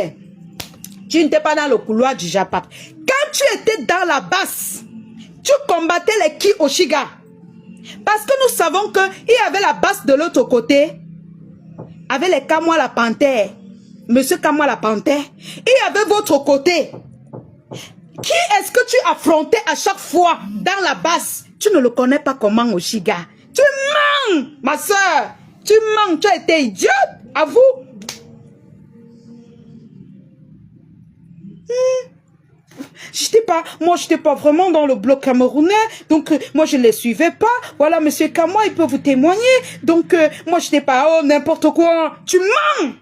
Tu n'étais pas dans le couloir du Japap. Quand tu étais dans la basse, tu combattais les qui, Oshiga? Parce que nous savons qu'il y avait la basse de l'autre côté. Avec les Kamois la panthère. Monsieur Kamois la panthère. Il y avait votre côté. Qui est-ce que tu affrontais à chaque fois dans la basse? Tu ne le connais pas comment, Oshiga. Tu mens, ma soeur. Tu mens, tu as été idiote. Avoue. Moi, je n'étais pas vraiment dans le bloc camerounais. Donc, moi, je ne les suivais pas. Voilà, monsieur Kamois, il peut vous témoigner. Donc, moi, je n'étais pas, oh, n'importe quoi. Tu mens.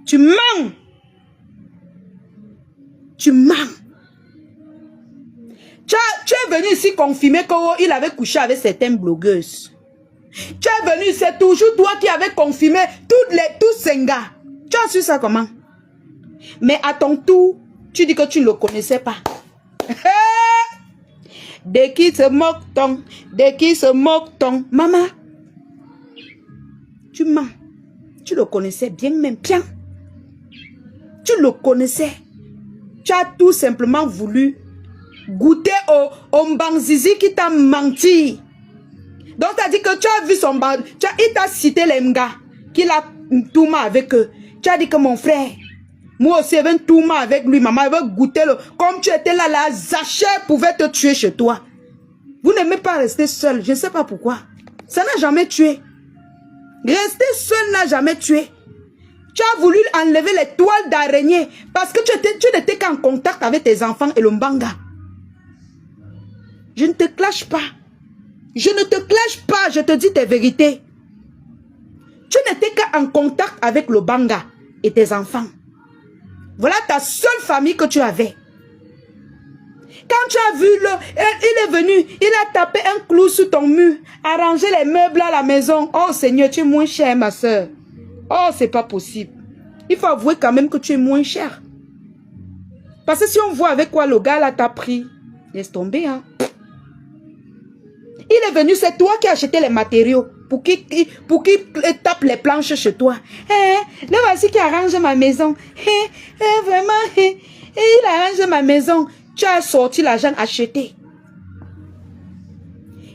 Tu mens. Tu mens. Tu es venu ici confirmer qu'il avait couché avec certaines blogueuses. Tu es venu, c'est toujours toi qui avais confirmé tous ces gars. Tu as su ça comment? Mais à ton tour, tu dis que tu ne le connaissais pas. De qui se moque-t-on? De qui se moque-t-on? Maman, tu mens. Tu le connaissais bien même, bien. Tu le connaissais. Tu as tout simplement voulu goûter au mbanzizi qui t'a menti. Donc, tu as dit que tu as vu son band. Il t'a cité les mga qu'il a tout mal avec eux. Tu as dit que mon frère, moi aussi, j'avais tout mal avec lui. Maman, elle veut goûter le. Comme tu étais là, la Zaché pouvait te tuer chez toi. Vous n'aimez pas rester seul. Je ne sais pas pourquoi. Ça n'a jamais tué. Rester seul n'a jamais tué. Tu as voulu enlever les toiles d'araignée parce que tu n'étais qu'en contact avec tes enfants et le mbanga. Je ne te clash pas. Je ne te clash pas, je te dis tes vérités. Tu n'étais qu'en contact avec le banga et tes enfants. Voilà ta seule famille que tu avais. Quand tu as vu, il est venu, il a tapé un clou sur ton mur, arrangé les meubles à la maison. Oh Seigneur, tu es moins cher, ma soeur. Oh, c'est pas possible. Il faut avouer quand même que tu es moins cher. Parce que si on voit avec quoi le gars là t'a pris, laisse tomber, hein. Il est venu, c'est toi qui as acheté les matériaux pour qu'il tape les planches chez toi. Le voici qui arrange ma maison. Vraiment, il arrange ma maison. Tu as sorti l'argent acheté.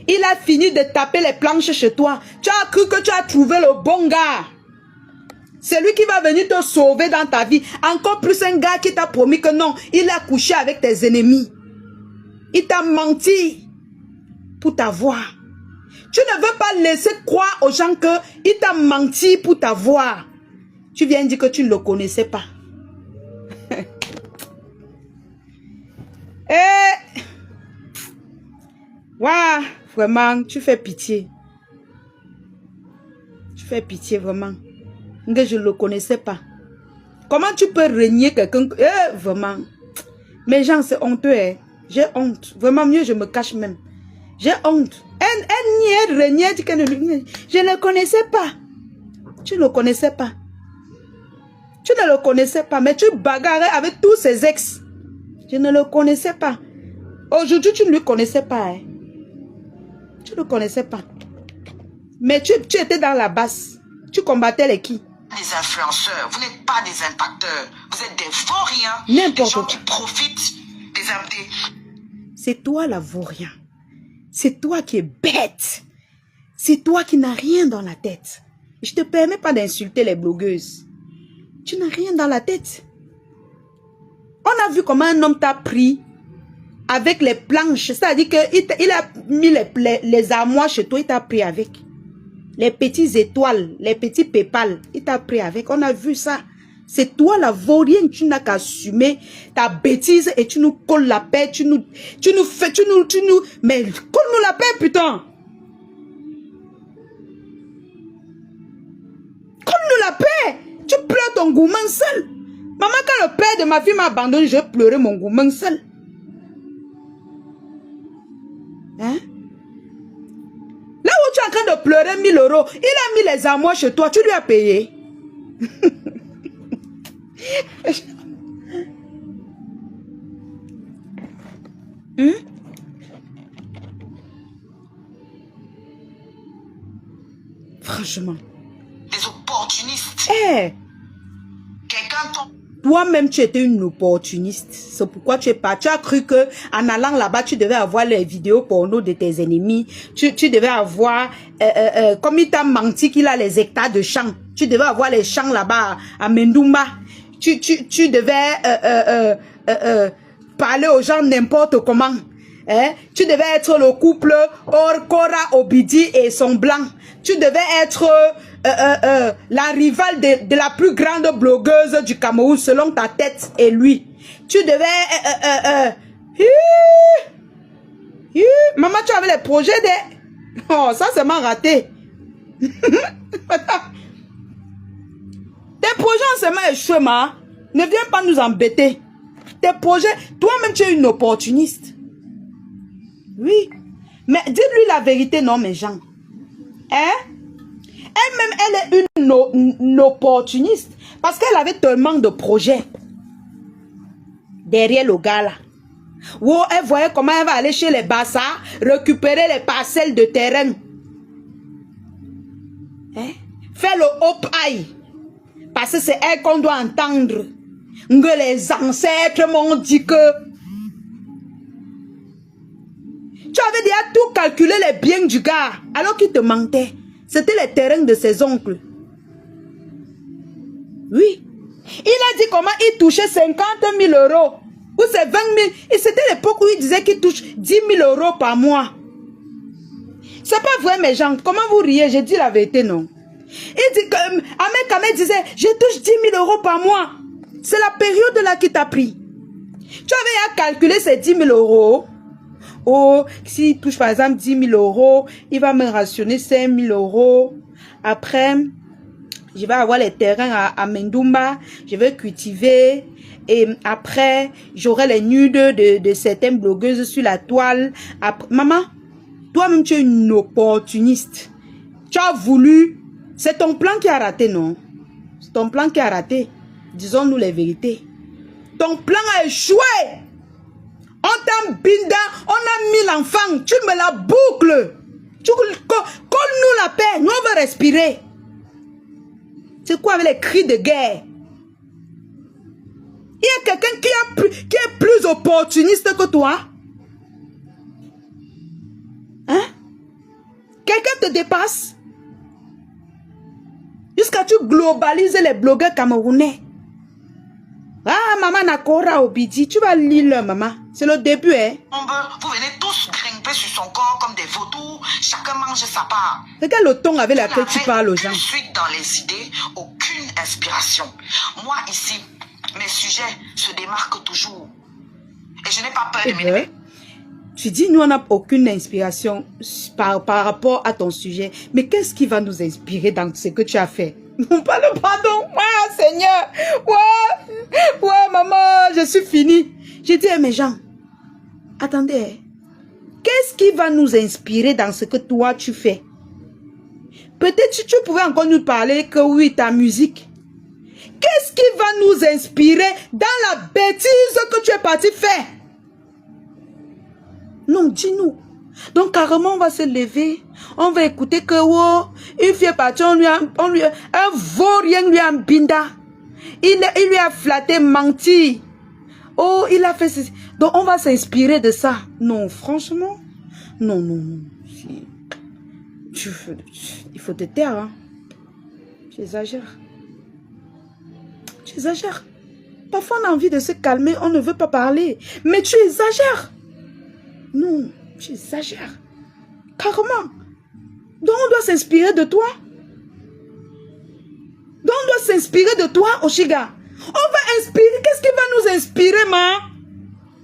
Il a fini de taper les planches chez toi. Tu as cru que tu as trouvé le bon gars. C'est lui qui va venir te sauver dans ta vie. Encore plus un gars qui t'a promis que non, il a couché avec tes ennemis. Il t'a menti pour t'avoir. Tu ne veux pas laisser croire aux gens qu'il t'a menti pour t'avoir. Tu viens dire que tu ne le connaissais pas. Waouh, vraiment, tu fais pitié. Tu fais pitié, vraiment. Que je ne le connaissais pas. Comment tu peux renier quelqu'un? Vraiment. Mes gens, c'est honteux. Hein? J'ai honte. Vraiment, mieux, je me cache même. J'ai honte. Elle reniait, je ne le connaissais pas. Tu ne le connaissais pas. Tu ne le connaissais pas, mais tu bagarrais avec tous ses ex. Je ne le connaissais pas. Aujourd'hui, tu ne le connaissais pas. Hein? Tu ne le connaissais pas. Mais tu étais dans la basse. Tu combattais les qui? Des influenceurs, vous n'êtes pas des impacteurs. Vous êtes des vauriens. N'importe des gens quoi. qui profitent des abdés. C'est toi la vaurien. C'est toi qui es bête. C'est toi qui n'as rien dans la tête. Je ne te permets pas d'insulter les blogueuses. Tu n'as rien dans la tête. On a vu comment un homme t'a pris avec les planches. C'est-à-dire qu'il a mis les armoires chez toi, il t'a pris avec. Les petites étoiles, les petits pépales, il t'a pris avec. On a vu ça. C'est toi la vaurienne, tu n'as qu'à assumer ta bêtise et tu nous colles la paix, tu nous mais colle-nous la paix, putain. Colle-nous la paix. Tu pleures ton gourmand seul. Maman, quand le père de ma fille m'a abandonné, je pleurais mon gourmand seul. Hein? Là où tu es en train de pleurer 1000 €, il a mis les armoires chez toi, tu lui as payé. Franchement. Des opportunistes. Quelqu'un tombe. Toi-même, tu étais une opportuniste. C'est pourquoi tu es parti. Tu as cru que en allant là-bas, tu devais avoir les vidéos porno de tes ennemis. Tu devais avoir, comme il t'a menti qu'il a les hectares de champs. Tu devais avoir les champs là-bas à Mendoumba. Tu devais parler aux gens n'importe comment. Hein? Tu devais être le couple Orkora Obidi et son blanc. Tu devais être la rivale de la plus grande blogueuse du Cameroun selon ta tête et lui. Tu devais... Maman, tu avais les projets de... Oh, ça c'est mal raté. Tes projets ont seulement échoué, ma. Ne viens pas nous embêter. Tes projets... Toi-même, tu es une opportuniste. Oui. Mais dis-lui la vérité, non, mes gens. Hein? Elle-même, elle est une opportuniste. Parce qu'elle avait tellement de projets. Derrière le gars là. Wow, elle voyait comment elle va aller chez les Bassas, récupérer les parcelles de terrain. Hein? Faire le hop-aïe. Parce que c'est elle qu'on doit entendre. Que les ancêtres m'ont dit que... Tu avais déjà tout calculé les biens du gars. Alors qu'il te mentait. C'était les terrains de ses oncles. Oui. Il a dit comment il touchait 50 000 euros. Ou c'est 20 000. Et c'était l'époque où il disait qu'il touche 10 000 euros par mois. C'est pas vrai, mes gens. Comment vous riez? J'ai dit la vérité, non? Il dit que Ahmed Kamel disait, je touche 10 000 euros par mois. C'est la période là qui t'a pris. Tu avais à calculer ces 10 000 euros. Oh, s'il touche par exemple 10 000 euros, il va me rationner 5 000 euros. Après, je vais avoir les terrains à Mendoumba. Je vais cultiver. Et après, j'aurai les nudes de certaines blogueuses sur la toile. Après, maman, toi-même, tu es une opportuniste. Tu as voulu. C'est ton plan qui a raté, non? C'est ton plan qui a raté. Disons-nous les vérités. Ton plan a échoué. On t'a binda, on a mis l'enfant. Tu me la boucles. Colle-nous la paix. Nous, on veut respirer. C'est quoi avec les cris de guerre? Il y a quelqu'un qui est plus opportuniste que toi. Hein? Quelqu'un te dépasse. Jusqu'à tu globalises les blogueurs camerounais. Ah, maman Nakora Obidi, tu vas lire, maman. C'est le début, hein. Vous venez tous grimper sur son corps comme des vautours. Chacun mange sa part. Regarde le ton avec lequel tu parles aux gens. Aucune suite dans les idées, aucune inspiration. Moi, ici, mes sujets se démarquent toujours. Et je n'ai pas peur de m'élever. Tu dis, nous, on n'a aucune inspiration par rapport à ton sujet. Mais qu'est-ce qui va nous inspirer dans ce que tu as fait? Non, pas le pardon. Ah, Seigneur. Ouais, maman, je suis finie. J'ai dit, mes gens, attendez. Qu'est-ce qui va nous inspirer dans ce que toi, tu fais? Peut-être tu pouvais encore nous parler que oui, ta musique. Qu'est-ce qui va nous inspirer dans la bêtise que tu es parti faire? Non, dis-nous. Donc, carrément, on va se lever. On va écouter que, oh, une fille est partie, un vaurien lui a binda. Il lui a flatté, menti. Oh, il a fait ceci. Donc, on va s'inspirer de ça. Non, franchement. Non. Il faut te taire, hein. Tu exagères. Tu exagères. Parfois, on a envie de se calmer. On ne veut pas parler. Mais tu exagères. Non, tu exagères. Carrément. Donc, on doit s'inspirer de toi. Donc, on doit s'inspirer de toi, Oshiga. On va inspirer. Qu'est-ce qui va nous inspirer, ma?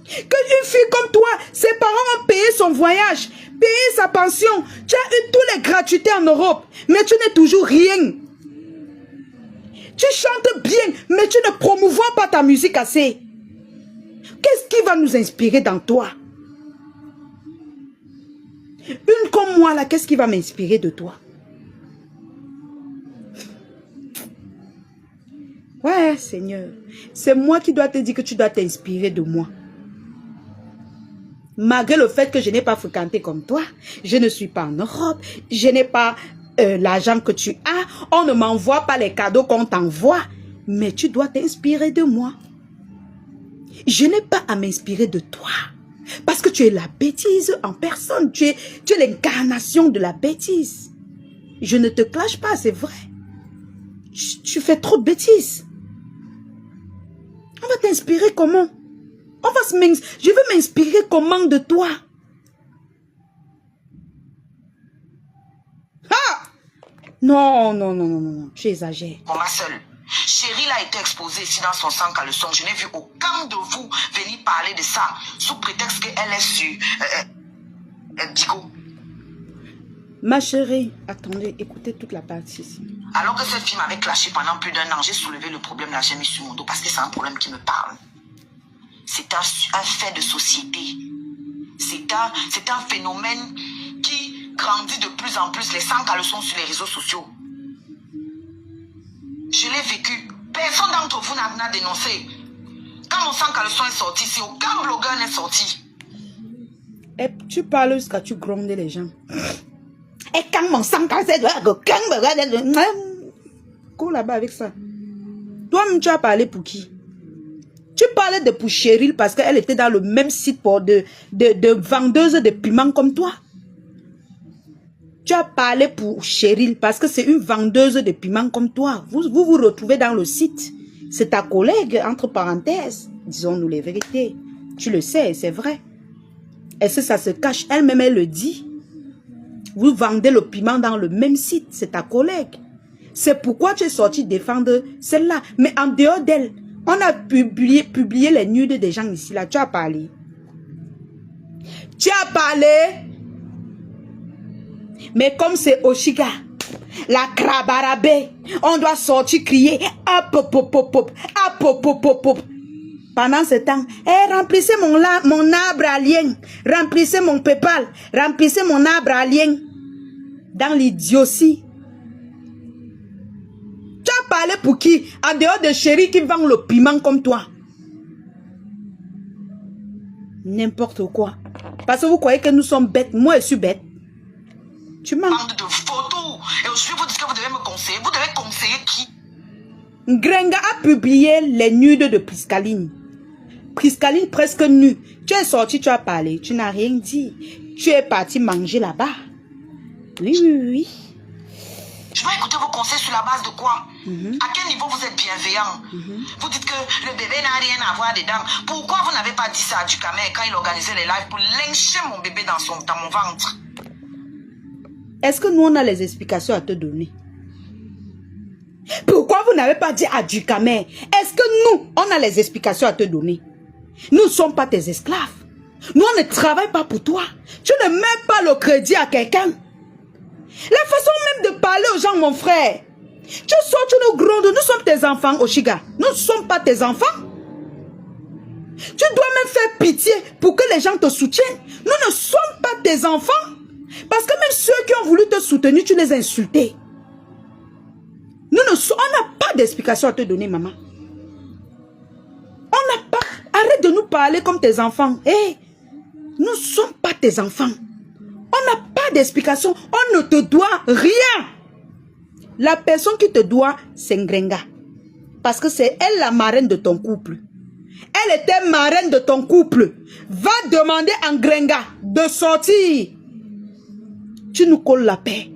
Qu'une fille comme toi, ses parents ont payé son voyage, payé sa pension. Tu as eu toutes les gratuités en Europe, mais tu n'es toujours rien. Tu chantes bien, mais tu ne promouvois pas ta musique assez. Qu'est-ce qui va nous inspirer dans toi? Une comme moi, là, qu'est-ce qui va m'inspirer de toi? Ouais, Seigneur. C'est moi qui dois te dire que tu dois t'inspirer de moi. Malgré le fait que je n'ai pas fréquenté comme toi, je ne suis pas en Europe, je n'ai pas l'argent que tu as, on ne m'envoie pas les cadeaux qu'on t'envoie, mais tu dois t'inspirer de moi. Je n'ai pas à m'inspirer de toi. Parce que tu es la bêtise en personne. Tu es l'incarnation de la bêtise. Je ne te clash pas, c'est vrai. Tu fais trop de bêtises. On va t'inspirer comment? Je veux m'inspirer comment de toi? Ah! Non. Tu exagères. Pour ma seule. Cheryl a été exposée ici dans son sang caleçon. Je n'ai vu aucun de vous venir parler de ça sous prétexte qu'elle est sur Digo. Ma chérie, attendez, écoutez toute la partie ici. Alors que cette fille m'avait clashé pendant plus d'1 an, j'ai soulevé le problème, là j'ai mis sur mon dos parce que c'est un problème qui me parle. C'est un fait de société. C'est un phénomène qui grandit de plus en plus. Les sangs caleçons sur les réseaux sociaux. Je l'ai vécu. Personne d'entre vous n'a dénoncé. Quand mon sang caleçon est sorti, si aucun blogueur n'est sorti. Et tu parles jusqu'à tu grondes les gens. Et quand mon sang caleçon est sorti, cours là-bas avec ça. Toi-même, tu as parlé pour qui? Tu parlais de pour Cheryl parce qu'elle était dans le même site pour de vendeuse de piments comme toi. Tu as parlé pour Cheryl parce que c'est une vendeuse de piments comme toi. Vous vous retrouvez dans le site. C'est ta collègue, entre parenthèses. Disons-nous les vérités. Tu le sais, c'est vrai. Est-ce que ça se cache? Elle-même, elle le dit. Vous vendez le piment dans le même site. C'est ta collègue. C'est pourquoi tu es sorti défendre celle-là. Mais en dehors d'elle, on a publié les nudes des gens ici. Là, tu as parlé. Tu as parlé. Mais comme c'est Oshiga, la Krabarabé, on doit sortir crier. Hop, hop, hop, hop, hop, hop, hop, hop. Pendant ce temps, remplissez mon arbre alien. Remplissez mon PayPal. Remplissez mon arbre alien. Dans l'idiotie. Tu as parlé pour qui? En dehors de Chéri qui vend le piment comme toi. N'importe quoi. Parce que vous croyez que nous sommes bêtes. Moi, je suis bête. Tu mens. Bande de photos. Et aujourd'hui, vous dites que vous devez me conseiller. Vous devez conseiller qui? Grenga a publié les nudes de Priscaline. Priscaline presque nue. Tu es sorti, tu as parlé. Tu n'as rien dit. Tu es parti manger là-bas. Oui, oui, oui. Je dois écouter vos conseils sur la base de quoi? À quel niveau vous êtes bienveillant? Vous dites que le bébé n'a rien à voir dedans. Pourquoi vous n'avez pas dit ça à Ducamel quand il organisait les lives pour lyncher mon bébé dans mon ventre? Est-ce que nous, on a les explications à te donner? Pourquoi vous n'avez pas dit à Ducamel? Est-ce que nous, on a les explications à te donner? Nous ne sommes pas tes esclaves. Nous, on ne travaille pas pour toi. Tu ne mets pas le crédit à quelqu'un. La façon même de parler aux gens, mon frère. Tu sors, tu nous grondes. Nous sommes tes enfants, Oshiga. Nous ne sommes pas tes enfants. Tu dois même faire pitié pour que les gens te soutiennent. Nous ne sommes pas tes enfants. Parce que même ceux qui ont voulu te soutenir, tu les as insultés. On n'a pas d'explication à te donner, maman. On n'a pas... Arrête de nous parler comme tes enfants. Hey, nous ne sommes pas tes enfants. On n'a pas d'explication. On ne te doit rien. La personne qui te doit, c'est Ngrenga. Parce que c'est elle la marraine de ton couple. Elle était marraine de ton couple. Va demander à Ngrenga de sortir. Tu nous colles la paix.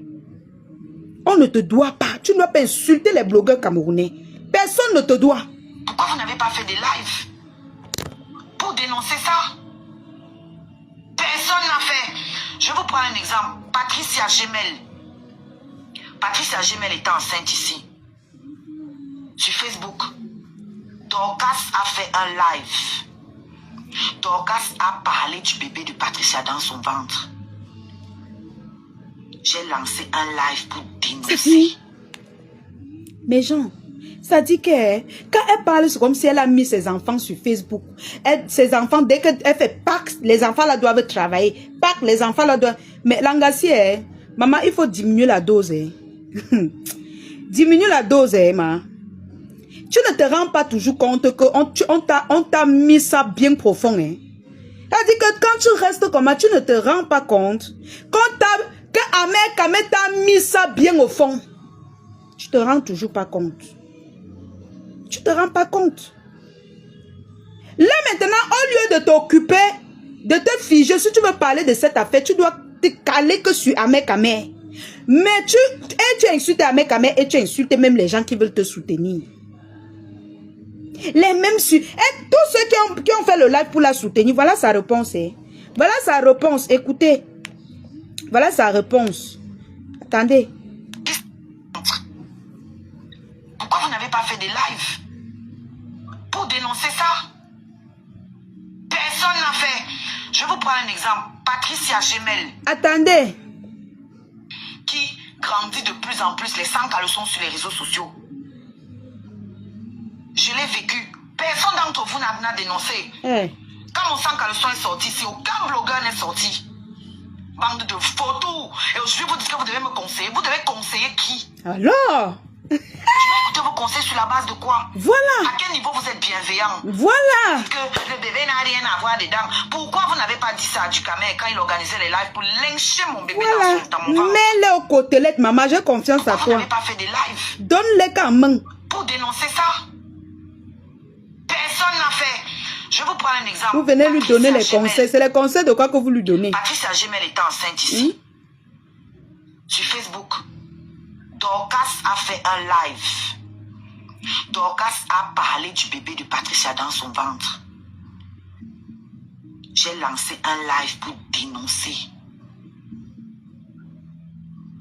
On ne te doit pas. Tu ne dois pas insulter les blogueurs camerounais. Personne ne te doit. Pourquoi vous n'avez pas fait des lives pour dénoncer ça? Personne n'a fait. Je vous prends un exemple. Patricia Gemel. Patricia Gemel était enceinte ici. Sur Facebook. Dorcas a fait un live. Dorcas a parlé du bébé de Patricia dans son ventre. J'ai lancé un live pour dénoncer. Mais Jean, ça dit que quand elle parle, c'est comme si elle a mis ses enfants sur Facebook. Ses enfants, dès qu'elle fait Pâques, les enfants là doivent travailler. Pâques, les enfants là doivent... Mais Langassi, maman, il faut diminuer la dose. Diminue la dose, maman. Tu ne te rends pas toujours compte qu'on t'a mis ça bien profond. C'est-à-dire que quand tu restes comme ça, tu ne te rends pas compte que Ahmed t'a mis ça bien au fond. Tu te rends toujours pas compte. Tu te rends pas compte. Là maintenant, au lieu de t'occuper, de te figer, si tu veux parler de cette affaire, tu dois te caler que sur Ahmed Kamer. Mais tu insultes Ahmed Kamer et tu insultes même les gens qui veulent te soutenir. Les mêmes sur... Et tous ceux qui ont fait le live pour la soutenir, voilà sa réponse. Voilà sa réponse. Écoutez. Voilà sa réponse. Attendez. Pourquoi vous n'avez pas fait des lives pour dénoncer ça? Personne n'a fait. Je vous prends un exemple. Patricia Gemel. Attendez. Qui grandit de plus en plus les sangs caleçons sur les réseaux sociaux. Je l'ai vécu. Personne d'entre vous n'a dénoncé. Hey. Quand mon sang caleçon est sorti, si aucun blogueur n'est sorti. Bande de photos. Et aujourd'hui, vous dites que vous devez me conseiller. Vous devez conseiller qui? Alors? Je vais écouter vos conseils sur la base de quoi? Voilà. À quel niveau vous êtes bienveillant? Voilà. Que le bébé n'a rien à voir dedans. Pourquoi vous n'avez pas dit ça à Ducamel quand il organisait les lives pour lyncher mon bébé Voilà. dans mon ventre? Mets-le aux côtelettes, maman. J'ai confiance à Vous toi. n'avez pas fait des lives Donne-les quand même. pour dénoncer ça? Personne n'a fait. Je vous prends un exemple. Vous venez lui donner les Patricia conseils. C'est les conseils de quoi que vous lui donnez? Patricia Gemel était enceinte ici. Sur Facebook. Dorcas a fait un live. Dorcas a parlé du bébé de Patricia dans son ventre. J'ai lancé un live pour dénoncer.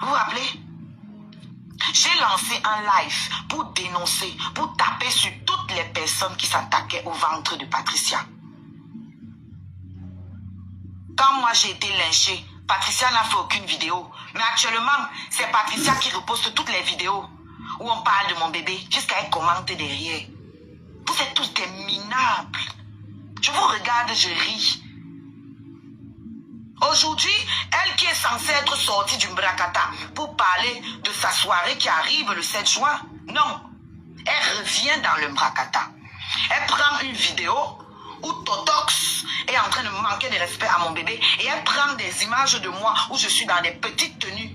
Vous vous rappelez? J'ai lancé un live pour dénoncer, pour taper sur toutes les personnes qui s'attaquaient au ventre de Patricia. Quand moi j'ai été lynchée, Patricia n'a fait aucune vidéo. Mais actuellement, c'est Patricia qui reposte toutes les vidéos où on parle de mon bébé jusqu'à elle commente derrière. Vous êtes tous des minables. Je vous regarde, je ris. Aujourd'hui, elle qui est censée être sortie du Mbrakata pour parler de sa soirée qui arrive le 7 juin, non. Elle revient dans le Mbrakata. Elle prend une vidéo où Totox est en train de manquer de respect à mon bébé et elle prend des images de moi où je suis dans des petites tenues.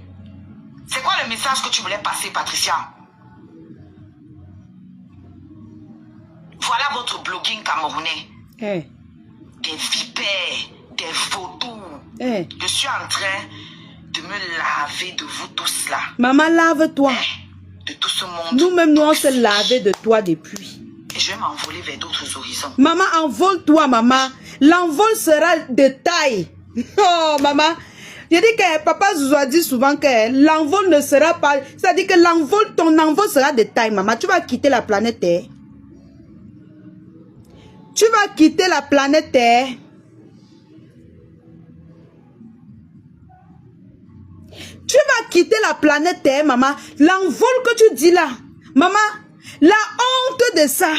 C'est quoi le message que tu voulais passer, Patricia? Voilà votre blogging camerounais. Hey. Des vipères, des photos. Hey. Je suis en train de me laver de vous tous là. Maman, lave-toi. De tout ce monde. Nous-mêmes, nous, on s'est lavé de toi depuis. Et je vais m'envoler vers d'autres horizons. Maman, envole-toi, maman. L'envol sera de taille. Oh, maman. Je dis que papa Zouzou a dit souvent que l'envol ne sera pas... C'est-à-dire que l'envol, ton envol sera de taille, maman. Tu vas quitter la planète Terre. Tu vas quitter la planète Terre. Tu vas quitter la planète Terre, maman. L'envol que tu dis là. Maman, la honte de ça.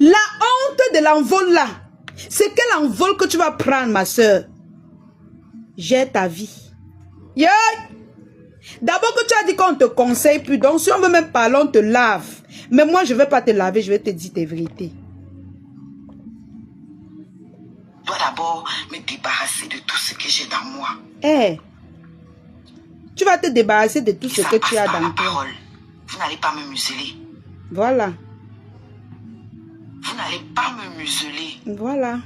La honte de l'envol là. C'est quel envol que tu vas prendre, ma soeur? J'ai ta vie. Yeah. D'abord que tu as dit qu'on te conseille plus. Donc si on veut même parler, on te lave. Mais moi, je ne vais pas te laver, je vais te dire tes vérités. Je dois d'abord me débarrasser de tout ce que j'ai dans moi. Eh, tu vas te débarrasser de tout ce que tu as dans toi. Vous n'allez pas me museler. Voilà. Vous n'allez pas me museler. Voilà.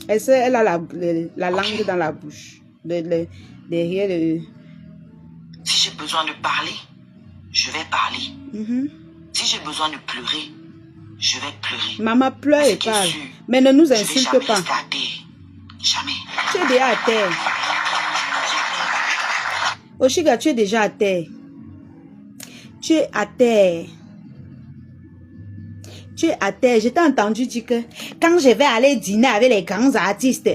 Elle a la langue dans la bouche. Derrière le... Si j'ai besoin de parler, je vais parler. Si j'ai besoin de pleurer, je vais pleurer. Maman pleure et parle. Mais ne nous insulte pas. Je vais jamais rester à terre. Jamais. Tu es déjà à terre. Oshiga, tu es déjà à terre. Tu es à terre. Tu es à terre. Je t'ai entendu dire que quand je vais aller dîner avec les grands artistes,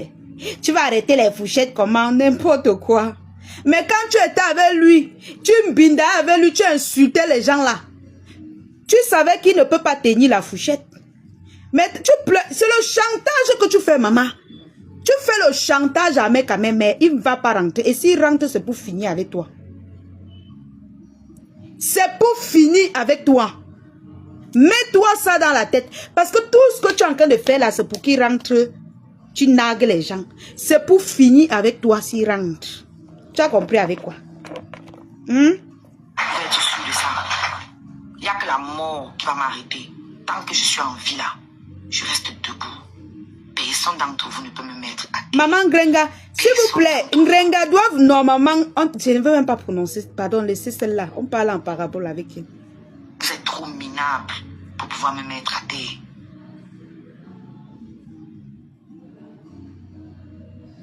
tu vas arrêter les fourchettes comment n'importe quoi. Mais quand tu étais avec lui, tu mbindais avec lui, tu insultais les gens là. Tu savais qu'il ne peut pas tenir la fourchette. Mais tu pleures. C'est le chantage que tu fais, maman. Tu fais le chantage à mec, mais il ne va pas rentrer. Et s'il rentre, c'est pour finir avec toi. C'est pour finir avec toi. Mets-toi ça dans la tête. Parce que tout ce que tu es en train de faire là, c'est pour qu'il rentre. Tu nagues les gens. C'est pour finir avec toi s'il rentre. Tu as compris avec quoi? Vous êtes sûr de ça? Il n'y a que la mort qui va m'arrêter. Tant que je suis en vie là, je reste debout. Personne d'entre vous ne peut me mettre à terre. Maman Ngrenga, s'il vous plaît, Ngrenga doivent normalement... je ne veux même pas prononcer, pardon, laissez celle-là. On parle en parabole avec elle. Vous êtes trop minable pour pouvoir me mettre à terre.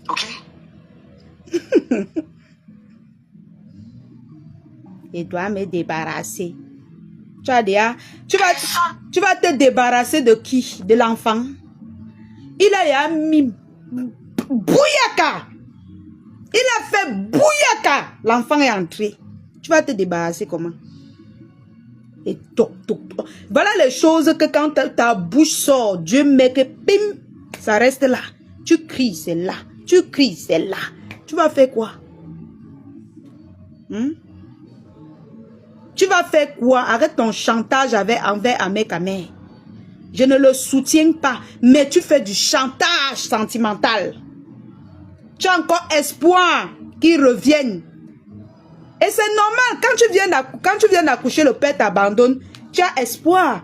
Ok? Je dois me débarrasser. Tu as déjà... Tu vas te débarrasser de qui? De l'enfant? Il a mis bouyaka. Il a fait bouyaka. L'enfant est entré. Tu vas te débarrasser comment? Et toc, toc, toc. Voilà les choses que quand ta bouche sort, Dieu met que pim, ça reste là. Tu cries, c'est là. Tu cries, c'est là. Tu vas faire quoi? Tu vas faire quoi? Arrête ton chantage envers Ahmed Kamel. Je ne le soutiens pas, mais tu fais du chantage sentimental. Tu as encore espoir qu'il revienne. Et c'est normal, quand tu viens d'accoucher, le père t'abandonne, tu as espoir.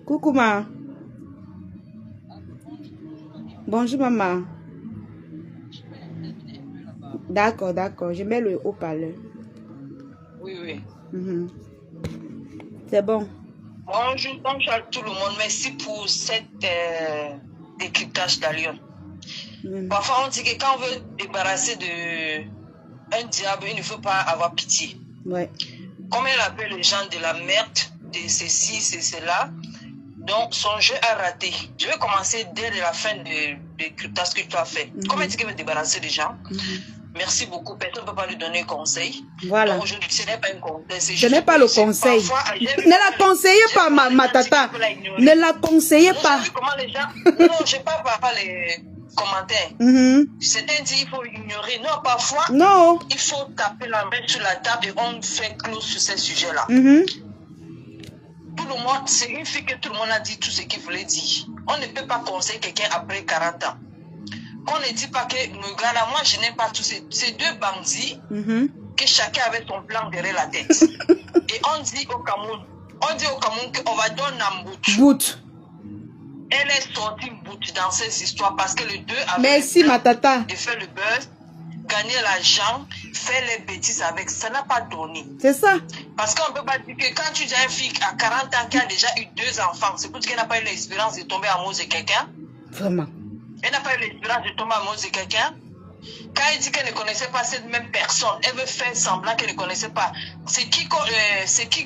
Coucou, ma. Bonjour, maman. D'accord, d'accord. Je mets le haut-parleur. Oui. C'est bon. Bonjour à tout le monde. Merci pour cette décryptage d'Alion. Parfois, on dit que quand on veut débarrasser d'un diable, il ne faut pas avoir pitié. Ouais. Comme elle appelle les gens de la merde, de ceci, c'est cela. Donc, son jeu a raté. Je vais commencer dès la fin de décryptage que tu as fait. Comme elle dit qu'elle veut débarrasser les gens, merci beaucoup. Personne ne peut pas lui donner conseil. Voilà. Donc, aujourd'hui, ce n'est pas un conseil. Ce n'est pas le conseil. Ne la conseillez pas, ma tata. Ne la conseillez pas. Comment les gens... Non, je ne parle pas les commentaires. Certains disent qu'il faut ignorer. Non, parfois, non. Il faut taper la main sur la table et on fait close sur ces sujets-là. Tout le monde, c'est une fille que tout le monde a dit tout ce qu'il voulait dire. On ne peut pas conseiller quelqu'un après 40 ans. Qu'on ne dit pas que le gars là, moi je n'aime pas tous ces deux bandits, que chacun avait son plan derrière la tête. Et on dit au Cameroun qu'on va donner un bout. Elle est sortie bout dans ces histoires parce que les deux avaient merci ma tata. De faire le buzz, gagner l'argent, faire les bêtises avec, ça n'a pas donné. C'est ça. Parce qu'on ne peut pas dire que quand tu dis à une fille à 40 ans qui a déjà eu 2 enfants, c'est pour dire qu'elle n'a pas eu l'expérience de tomber amoureuse de quelqu'un. Vraiment. Elle n'a pas eu l'expérience de tomber amoureuse de quelqu'un. Quand elle dit qu'elle ne connaissait pas cette même personne, elle veut faire semblant qu'elle ne connaissait pas. C'est qui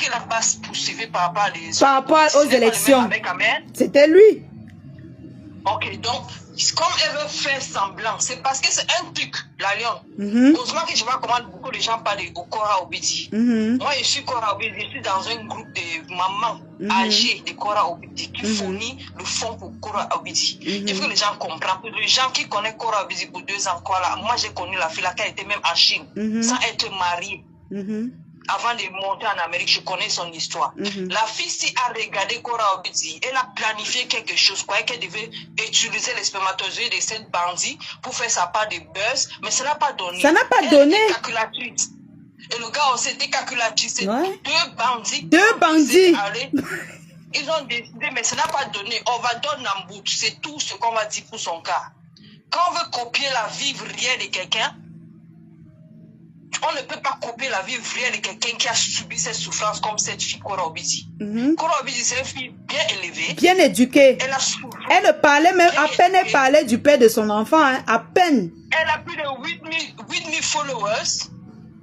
la base poursuivie par rapport aux élections. C'était lui. Ok, donc, comme elle veut faire semblant, c'est parce que c'est un truc, la Lyon. Heureusement que je vois comment beaucoup de gens parlent au Kora Obidi. Moi, je suis Kora Obidi, je suis dans un groupe de mamans âgées de Kora Obidi qui fournit le fonds pour Kora Obidi. Il faut que les gens comprennent. Pour les gens qui connaissent Kora Obidi pour 2 ans, moi j'ai connu la fille là, qui était même en Chine, sans être mariée. Avant de monter en Amérique, je connais son histoire. La fille, si a regardé Kora Obidi, elle a planifié quelque chose, quoi, qu'elle devait utiliser les spermatozoïdes de cette bandit pour faire sa part de buzz, mais ça n'a pas donné. Ça n'a pas donné. Calculatrice. Et le gars aussi était calculatrice. C'est 2 bandits. 2 bandits. Ils ont décidé, mais ça n'a pas donné. On va donner un bout. C'est tout ce qu'on va dire pour son cas. Quand on veut copier la vie réelle de quelqu'un, on ne peut pas copier la vie réelle de quelqu'un qui a subi cette souffrance comme cette fille Kora Obidi. Kora Obidi, c'est une fille bien élevée. Bien éduquée. Elle a souffert. Elle ne parlait même, à peine elle parlait du père de son enfant, hein, à peine. Elle a plus de 8000 followers.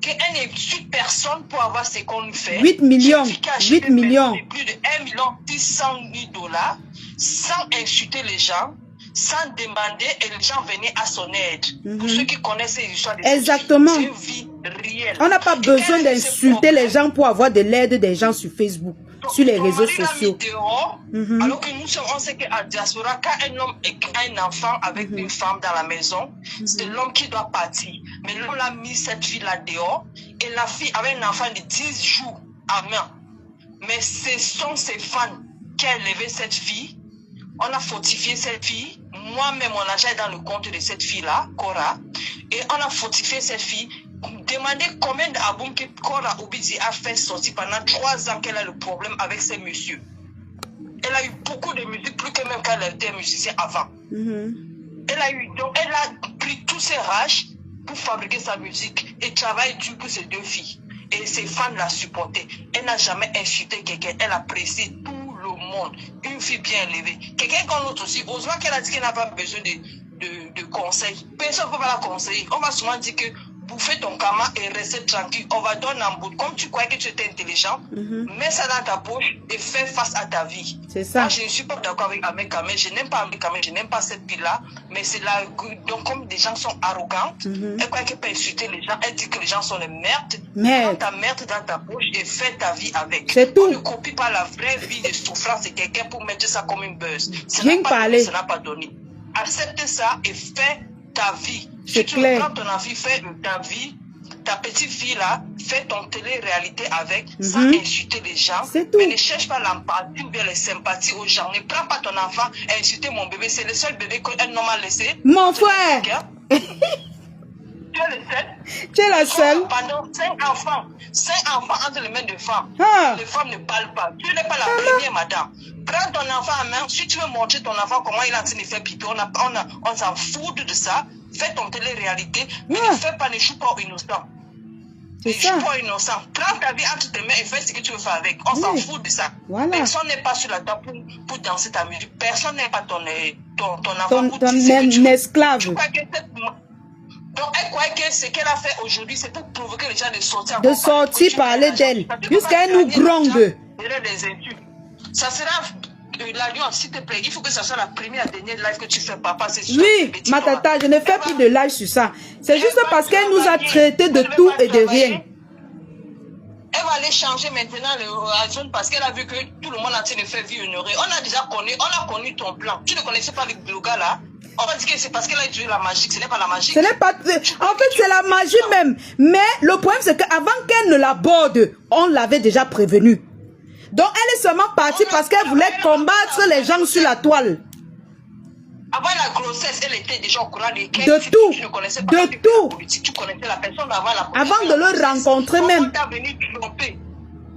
Qu'elle ne suit personne pour avoir ce qu'on lui fait. 8 millions. 8 millions. Plus de 1,6 million sans insulter les gens, sans demander et les gens venaient à son aide. Pour ceux qui connaissent les histoires de exactement. C'est une vie réelle. On n'a pas besoin d'insulter les gens pour avoir de l'aide des gens sur Facebook, sur les réseaux sociaux. Alors que nous sommes, on sait qu'à diaspora, quand un homme a un enfant avec une femme dans la maison, c'est l'homme qui doit partir. Mais l'homme a mis cette fille-là dehors et la fille avait un enfant de 10 jours à main. Mais ce sont ses fans qui ont élevé cette fille. On a fortifié cette fille. Moi-même, mon argent est dans le compte de cette fille-là, Kora. Et on a fortifié cette fille. Demandez combien d'albums que Kora Obidi a fait sortir pendant 3 ans qu'elle a le problème avec ces messieurs. Elle a eu beaucoup de musique, plus que même quand elle était musicienne avant. Elle a pris tous ses rages pour fabriquer sa musique et travaille dur pour ces 2 filles. Et ses fans la supportaient. Elle n'a jamais insulté quelqu'un. Elle apprécie tout le monde. Une fille bien élevée. Quelqu'un comme l'autre aussi. Heureusement qu'elle a dit qu'elle n'a pas besoin de conseils. Personne ne peut pas la conseiller. On va souvent dire que bouffer ton karma et rester tranquille. On va donner un bout. Comme tu croyais que tu étais intelligent, mets ça dans ta poche et fais face à ta vie. C'est ça. Moi, je ne suis pas d'accord avec Ahmed Kamel. Je n'aime pas Ahmed Kamel. Je n'aime pas cette pile-là. Mais c'est là. Donc, comme des gens sont arrogants, elle croit qu'elle peut insulter les gens. Elle dit que les gens sont les merdes. Prends ta merde dans ta poche et fais ta vie avec. C'est tout. On ne copie pas la vraie vie de souffrance de quelqu'un pour mettre ça comme une buzz. Ça n'a pas donné. Accepte ça et fais ta vie. Si tu prends ton envie, fais ta vie. ta petite fille là, fais ton télé-réalité avec, sans insulter les gens. C'est tout. Mais ne cherche pas l'empathie ou bien les sympathies aux gens. Ne prends pas ton enfant et insulter mon bébé. C'est le seul bébé qu'un homme a laissé. Mon frère. Tu es le seul. Tu es la seule. Pendant 5 enfants entre les mains de femmes. Ah. Les femmes ne parlent pas. Tu n'es pas la première, madame. Prends ton enfant en main. Si tu veux montrer ton enfant comment il est en train de faire pipi, on s'en fout de ça. Fais ton télé-réalité, mais ne fais pas, ne joue pas innocent. C'est ça. Ne joue pas innocent. Prends ta vie entre tes mains et fais ce que tu veux faire avec. On s'en fout de ça. Voilà. Personne n'est pas sur la table pour danser ta musique. Personne n'est pas ton enfant pour ton esclave. Tu crois que donc, elle croit que ce qu'elle a fait aujourd'hui, c'est pour provoquer les gens de sortir. De sortir parler d'elle. Jusqu'à nous gronde. Ça sera l'avion, s'il te plaît. Il faut que ça soit la première et dernière live que tu fais, papa. Oui, ma tata, je ne fais plus de live sur ça. C'est juste parce qu'elle nous a traité de tout et de rien. Elle va aller changer maintenant la zone parce qu'elle a vu que tout le monde a train de faire vie honorée. On a connu ton plan. Tu ne connaissais pas avec le gars là. On va dire que c'est parce qu'elle a utilisé la magie. Ce n'est pas la magie. Ce n'est pas. En fait, c'est la magie même. Mais le problème, c'est qu'avant qu'elle ne l'aborde, on l'avait déjà prévenue. Donc, elle est seulement partie parce qu'elle voulait combattre les gens sur la toile. Avant la grossesse, elle était déjà au courant de tout. Tu ne connaissais pas de tout. Tu connaissais la personne avant la avant de le rencontrer même. On t'a venu tromper.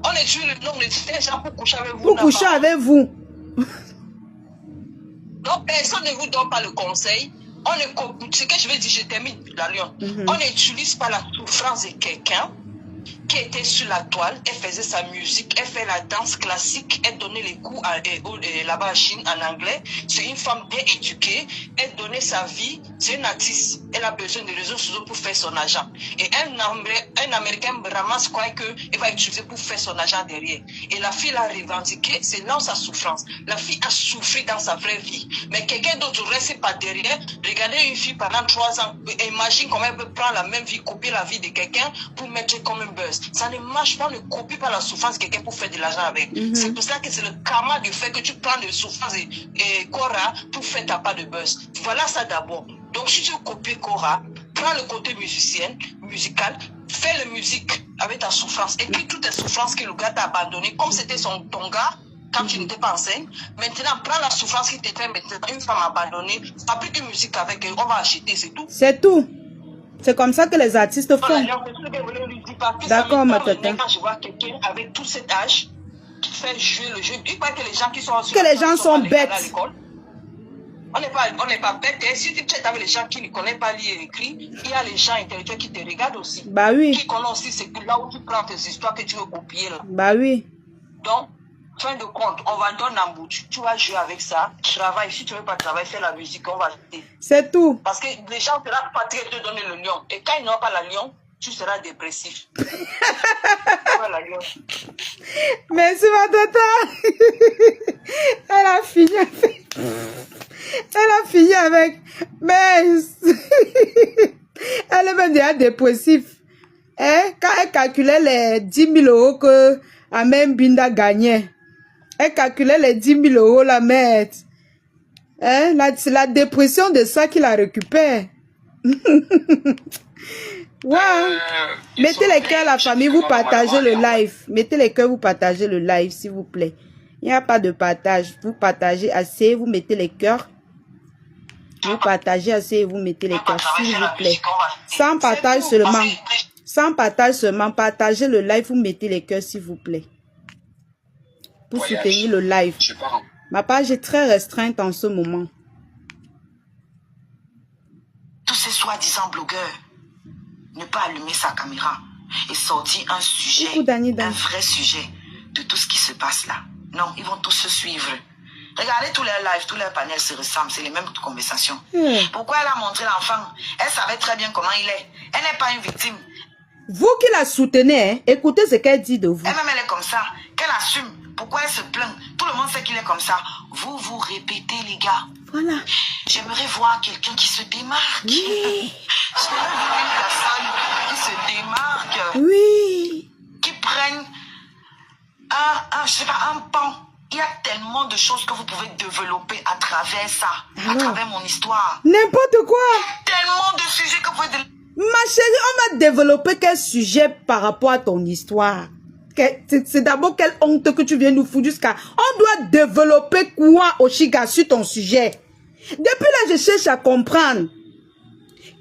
On est sur le nom de gens pour coucher avec vous. Pour coucher avec vous. Donc, personne ne vous donne pas le conseil. Ce que je vais dire, je termine la lion. On n'utilise pas la souffrance de quelqu'un qui était sur la toile. Elle faisait sa musique, elle fait la danse classique, elle donnait les cours là-bas en Chine en anglais. C'est une femme bien éduquée, elle donnait sa vie, c'est une artiste. Elle a besoin de réseaux sociaux pour faire son argent. Et un Américain ramasse quoi qu'il va utiliser pour faire son argent derrière. Et la fille l'a revendiqué, c'est là sa souffrance. La fille a souffert dans sa vraie vie. Mais quelqu'un d'autre reste pas derrière. Regardez une fille pendant 3 ans. Imagine comment elle peut prendre la même vie, copier la vie de quelqu'un pour mettre comme un buzz. Ça ne marche pas, ne copie pas la souffrance de quelqu'un pour faire de l'argent avec. C'est pour ça que c'est le karma du fait que tu prends de souffrance et Cora pour faire ta part de buzz. Voilà ça d'abord. Donc si tu copies Cora, prends le côté musical, fais la musique avec ta souffrance. Et puis toutes les souffrances que le gars t'a abandonné, comme c'était ton gars, quand tu n'étais pas enceinte, maintenant prends la souffrance qui t'était maintenant une femme abandonnée, fabrique une musique avec elle, on va acheter, c'est tout. C'est tout. C'est comme ça que les artistes font. D'accord, ma tata. Quand je vois quelqu'un avec tout cet âge qui fait jouer le jeu, il paraît que les gens qui sont bêtes. On n'est pas bêtes. Et si tu es avec les gens qui ne connaissent pas lire et écrire, il y a les gens intellectuels qui te regardent aussi. Bah oui. Qui connaissent aussi, c'est là où tu prends tes histoires que tu veux copier là. Bah oui. Donc, fin de compte, on va donner un bout. Tu vas jouer avec ça. Travaille. Si tu ne veux pas travailler, fais la musique. On va acheter. C'est tout. Parce que les gens ne seront pas très te donner le lion. Et quand ils n'ont pas la lion, tu seras dépressif. Voilà, lion. Merci, ma tata. Elle a fini avec. Elle a fini avec. Mais. Elle est même déjà dépressive. Hein? Quand elle calculait les 10 000 euros que Amen Binda gagnait, elle calculait les 10 000 euros, la mère. Hein? C'est la dépression de ça qui la récupère. Wow. Mettez les cœurs, la famille, vous partagez le live. Mettez les cœurs, vous partagez le live, s'il vous plaît. Il n'y a pas de partage. Vous partagez assez, vous mettez les cœurs. Vous partagez assez et vous mettez les cœurs, s'il vous plaît. Sans partage seulement. Sans partage seulement. Partagez le live, vous mettez les cœurs, s'il vous plaît. Pour soutenir le live. Ma page est très restreinte en ce moment. Tous ces soi-disant blogueurs ne pas allumer sa caméra et sortir un sujet, un vrai sujet de tout ce qui se passe là. Non, ils vont tous se suivre. Regardez tous les lives, tous les panels se ressemblent, c'est les mêmes conversations. Pourquoi elle a montré l'enfant? Elle savait très bien comment il est. Elle n'est pas une victime. Vous qui la soutenez, hein, écoutez ce qu'elle dit de vous. Elle-même, elle est comme ça. Qu'elle assume. Pourquoi elle se plaint? Tout le monde sait qu'il est comme ça. Vous vous répétez, les gars. Voilà. J'aimerais voir quelqu'un qui se démarque. Oui. J'aimerais voir une personne qui se démarque. Oui. Qui prenne je sais pas, un pan. Il y a tellement de choses que vous pouvez développer à travers ça, à travers mon histoire. N'importe quoi. Tellement de sujets que vous pouvez Ma chérie, on va développer quel sujet par rapport à ton histoire? C'est d'abord quelle honte que tu viens nous foutre jusqu'à... On doit développer quoi, Oshiga, sur ton sujet? Depuis là, je cherche à comprendre.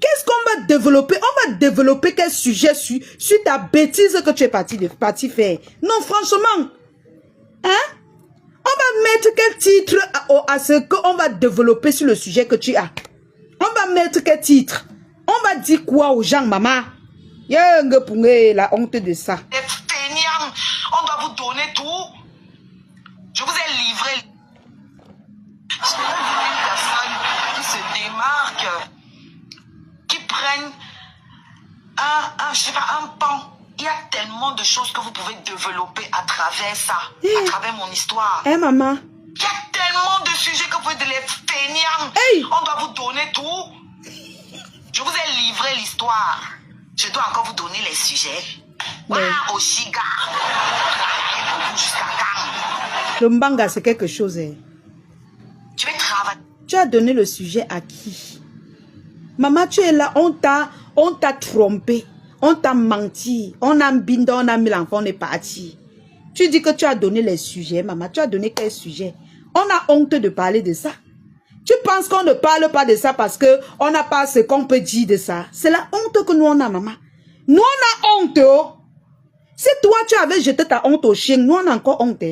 Qu'est-ce qu'on va développer? On va développer quel sujet sur ta bêtise que tu es parti faire? Non, franchement. Hein? On va mettre quel titre à ce qu'on va développer sur le sujet que tu as? On va mettre quel titre? On va dire quoi aux gens, maman? La honte de ça. Les feignants, on doit vous donner tout. Je vous ai livré. J'ai vu une personne qui se démarque, qui prenne je sais pas, un pan. Il y a tellement de choses que vous pouvez développer à travers ça, à travers mon histoire. Maman. Il y a tellement de sujets que vous pouvez les feignants. On doit vous donner tout. Je vous ai livré l'histoire. Je dois encore vous donner les sujets. Waouh, Oshiga. Jusqu'à quand? Le mbanga, c'est quelque chose. Tu vais travailler. Tu as donné le sujet à qui? Maman, tu es là, on t'a trompé. On t'a menti. On a mis l'enfant, on est parti. Tu dis que tu as donné les sujets, maman. Tu as donné quel sujet? On a honte de parler de ça. Tu penses qu'on ne parle pas de ça parce qu'on n'a pas ce qu'on peut dire de ça? C'est la honte que nous on a, maman. Nous on a honte. Oh. Si toi tu avais jeté ta honte au chien, nous on a encore honte.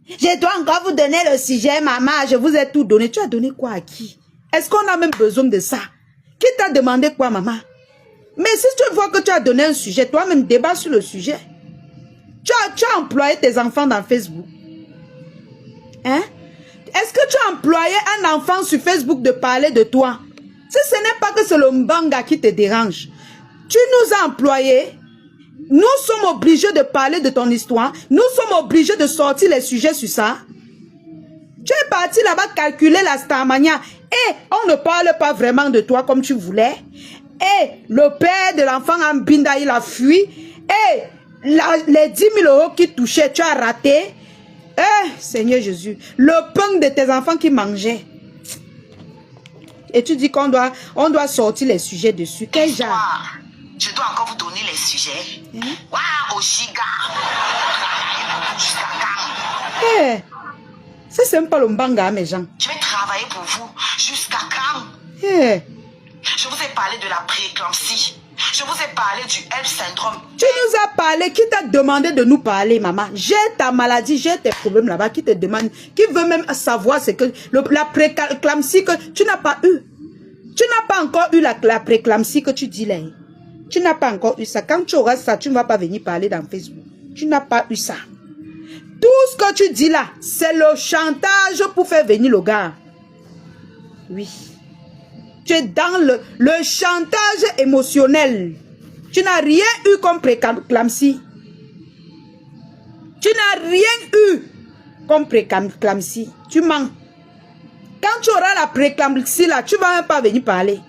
Je dois encore vous donner le sujet, maman. Je vous ai tout donné. Tu as donné quoi à qui? Est-ce qu'on a même besoin de ça? Qui t'a demandé quoi, maman? Mais si tu vois que tu as donné un sujet, toi-même débat sur le sujet. Tu as employé tes enfants dans Facebook. Hein? Est-ce que tu as employé un enfant sur Facebook de parler de toi? Si ce n'est pas que c'est le mbanga qui te dérange. Tu nous as employés. Nous sommes obligés de parler de ton histoire. Nous sommes obligés de sortir les sujets sur ça. Tu es parti là-bas calculer la Starmania. Et on ne parle pas vraiment de toi comme tu voulais. Et le père de l'enfant Ambinda, il a fui. Et les 10 000 euros qu'il touchait, tu as raté. Seigneur Jésus, le pain de tes enfants qui mangeaient. Et tu dis qu'on doit sortir les sujets dessus. Quel genre? Je dois encore vous donner les sujets. Waouh, Oshiga. Jusqu'à quand? Ça, c'est même pas le mbanga, mes gens. Je vais travailler pour vous. Jusqu'à quand? Je vous ai parlé de la prééclampsie. Je vous ai parlé du HELP syndrome. Tu nous as parlé. Qui t'a demandé de nous parler, maman? J'ai ta maladie, j'ai tes problèmes là-bas. Qui te demande? Qui veut même savoir ce que la prééclampsie que tu n'as pas eu? Tu n'as pas encore eu la prééclampsie que tu dis là. Tu n'as pas encore eu ça. Quand tu auras ça, tu ne vas pas venir parler dans Facebook. Tu n'as pas eu ça. Tout ce que tu dis là, c'est le chantage pour faire venir le gars. Oui. Tu es dans le chantage émotionnel. Tu n'as rien eu comme prééclampsie. Tu n'as rien eu comme prééclampsie. Tu mens. Quand tu auras la prééclampsie là, tu ne vas même pas venir parler.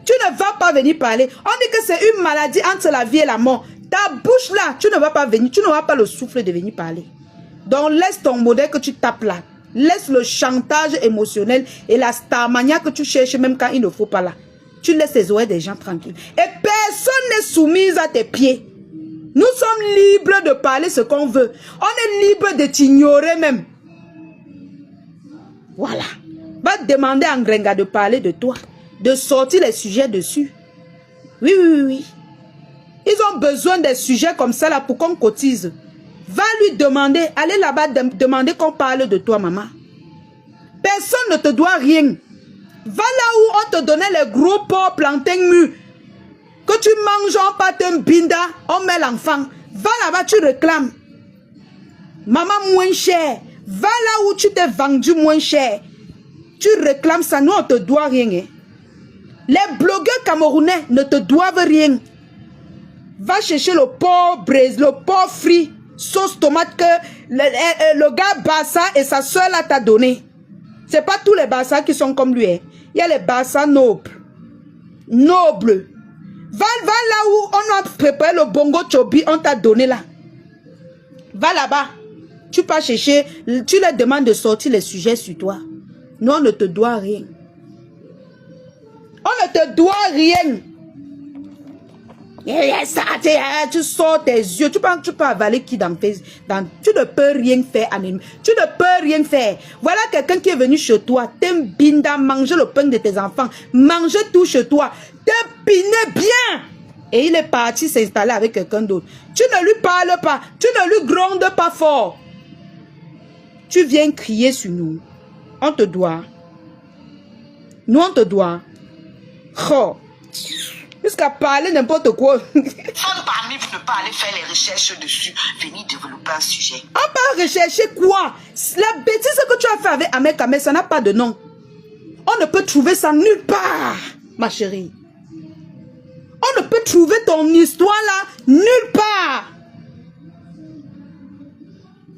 Tu ne vas pas venir parler. On dit que c'est une maladie entre la vie et la mort. Ta bouche là, tu ne vas pas venir. Tu n'auras pas le souffle de venir parler. Donc laisse ton modèle que tu tapes là. Laisse le chantage émotionnel et la starmania que tu cherches même quand il ne faut pas là. Tu laisses les oreilles des gens tranquilles. Et personne n'est soumise à tes pieds. Nous sommes libres de parler ce qu'on veut. On est libre de t'ignorer même. Voilà. Va demander à Ngrenga de parler de toi. De sortir les sujets dessus. Oui, oui, oui, oui. Ils ont besoin des sujets comme ça là pour qu'on cotise. Va lui demander, allez là-bas demander qu'on parle de toi, maman. Personne ne te doit rien. Va là où on te donnait les gros porcs plantain mûrs. Que tu manges en pâte un binda, on met l'enfant. Va là-bas, tu réclames. Maman moins cher. Va là où tu t'es vendu moins cher. Tu réclames ça, nous on te doit rien. Hein. Les blogueurs camerounais ne te doivent rien. Va chercher le porc braisé, le porc frit, sauce tomate que le gars Bassa et sa soeur là t'a donné. C'est pas tous les Bassa qui sont comme lui. Hein. Il y a les Bassa nobles. Nobles. Va là où on a préparé le bongo chobi, on t'a donné là. Va là-bas. Tu peux chercher, tu leur demandes de sortir les sujets sur toi. Nous, on ne te doit rien. On ne te doit rien. Tu sors tes yeux. Tu peux avaler qui dans tu ne peux rien faire, anonyme. Tu ne peux rien faire. Voilà quelqu'un qui est venu chez toi. T'aimes binda, manger le pain de tes enfants. Manger tout chez toi. Te piner bien. Et il est parti s'installer avec quelqu'un d'autre. Tu ne lui parles pas. Tu ne lui grondes pas fort. Tu viens crier sur nous. On te doit. Nous, on te doit. Oh. Jusqu'à parler n'importe quoi. Femme parmi vous ne pas aller faire les recherches dessus. Venir développer un sujet. On va rechercher quoi? La bêtise que tu as fait avec Ahmed Kamel, ça n'a pas de nom. On ne peut trouver ça nulle part, ma chérie. On ne peut trouver ton histoire là nulle part.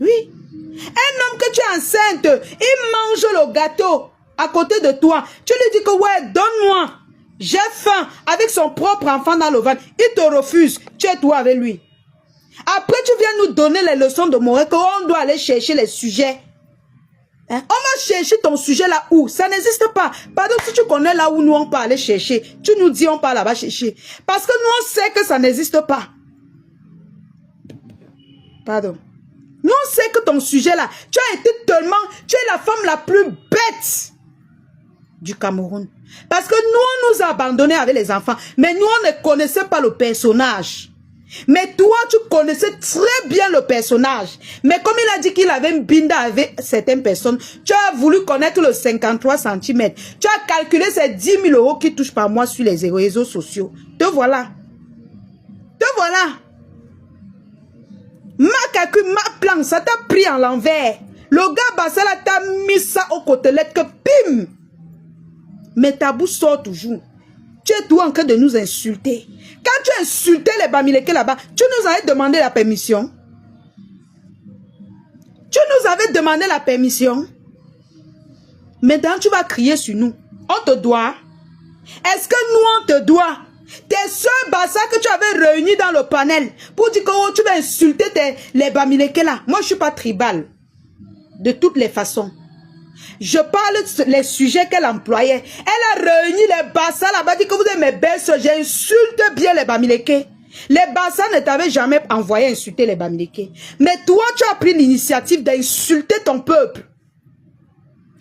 Oui. Un homme que tu es enceinte, il mange le gâteau à côté de toi. Tu lui dis que ouais, donne-moi. J'ai faim avec son propre enfant dans le ventre. Il te refuse. Tu es toi avec lui. Après, tu viens nous donner les leçons de morale qu'on doit aller chercher les sujets. Hein? On va chercher ton sujet là où? Ça n'existe pas. Pardon, si tu connais là où nous on peut aller chercher, tu nous dis on peut là-bas chercher. Parce que nous on sait que ça n'existe pas. Pardon. Nous on sait que ton sujet là, tu as été tellement, tu es la femme la plus bête du Cameroun. Parce que nous, on nous a abandonnés avec les enfants. Mais nous, on ne connaissait pas le personnage. Mais toi, tu connaissais très bien le personnage. Mais comme il a dit qu'il avait une binda avec certaines personnes, tu as voulu connaître le 53 cm. Tu as calculé ces 10 000 euros qui touchent par mois sur les réseaux sociaux. Te voilà. Te voilà. Ma calcul, ma plan, ça t'a pris en l'envers. Le gars Bassala t'a mis ça aux côtelettes que pim. Mais ta bouche sort toujours. Tu es toi en train de nous insulter. Quand tu as insulté les Bamileke là-bas, tu nous avais demandé la permission. Tu nous avais demandé la permission. Maintenant, tu vas crier sur nous. On te doit. Est-ce que nous, on te doit? Tes soeurs Bassa que tu avais réunis dans le panel pour dire que oh, tu vas insulter les Bamileke là. Moi, je ne suis pas tribal. De toutes les façons. Je parle les sujets qu'elle employait. Elle a réuni les Bassa là-bas, dit que vous êtes mes belles soeurs. J'insulte bien les Bamileke. Les Bassa ne t'avaient jamais envoyé insulter les Bamileke. Mais toi, tu as pris l'initiative d'insulter ton peuple.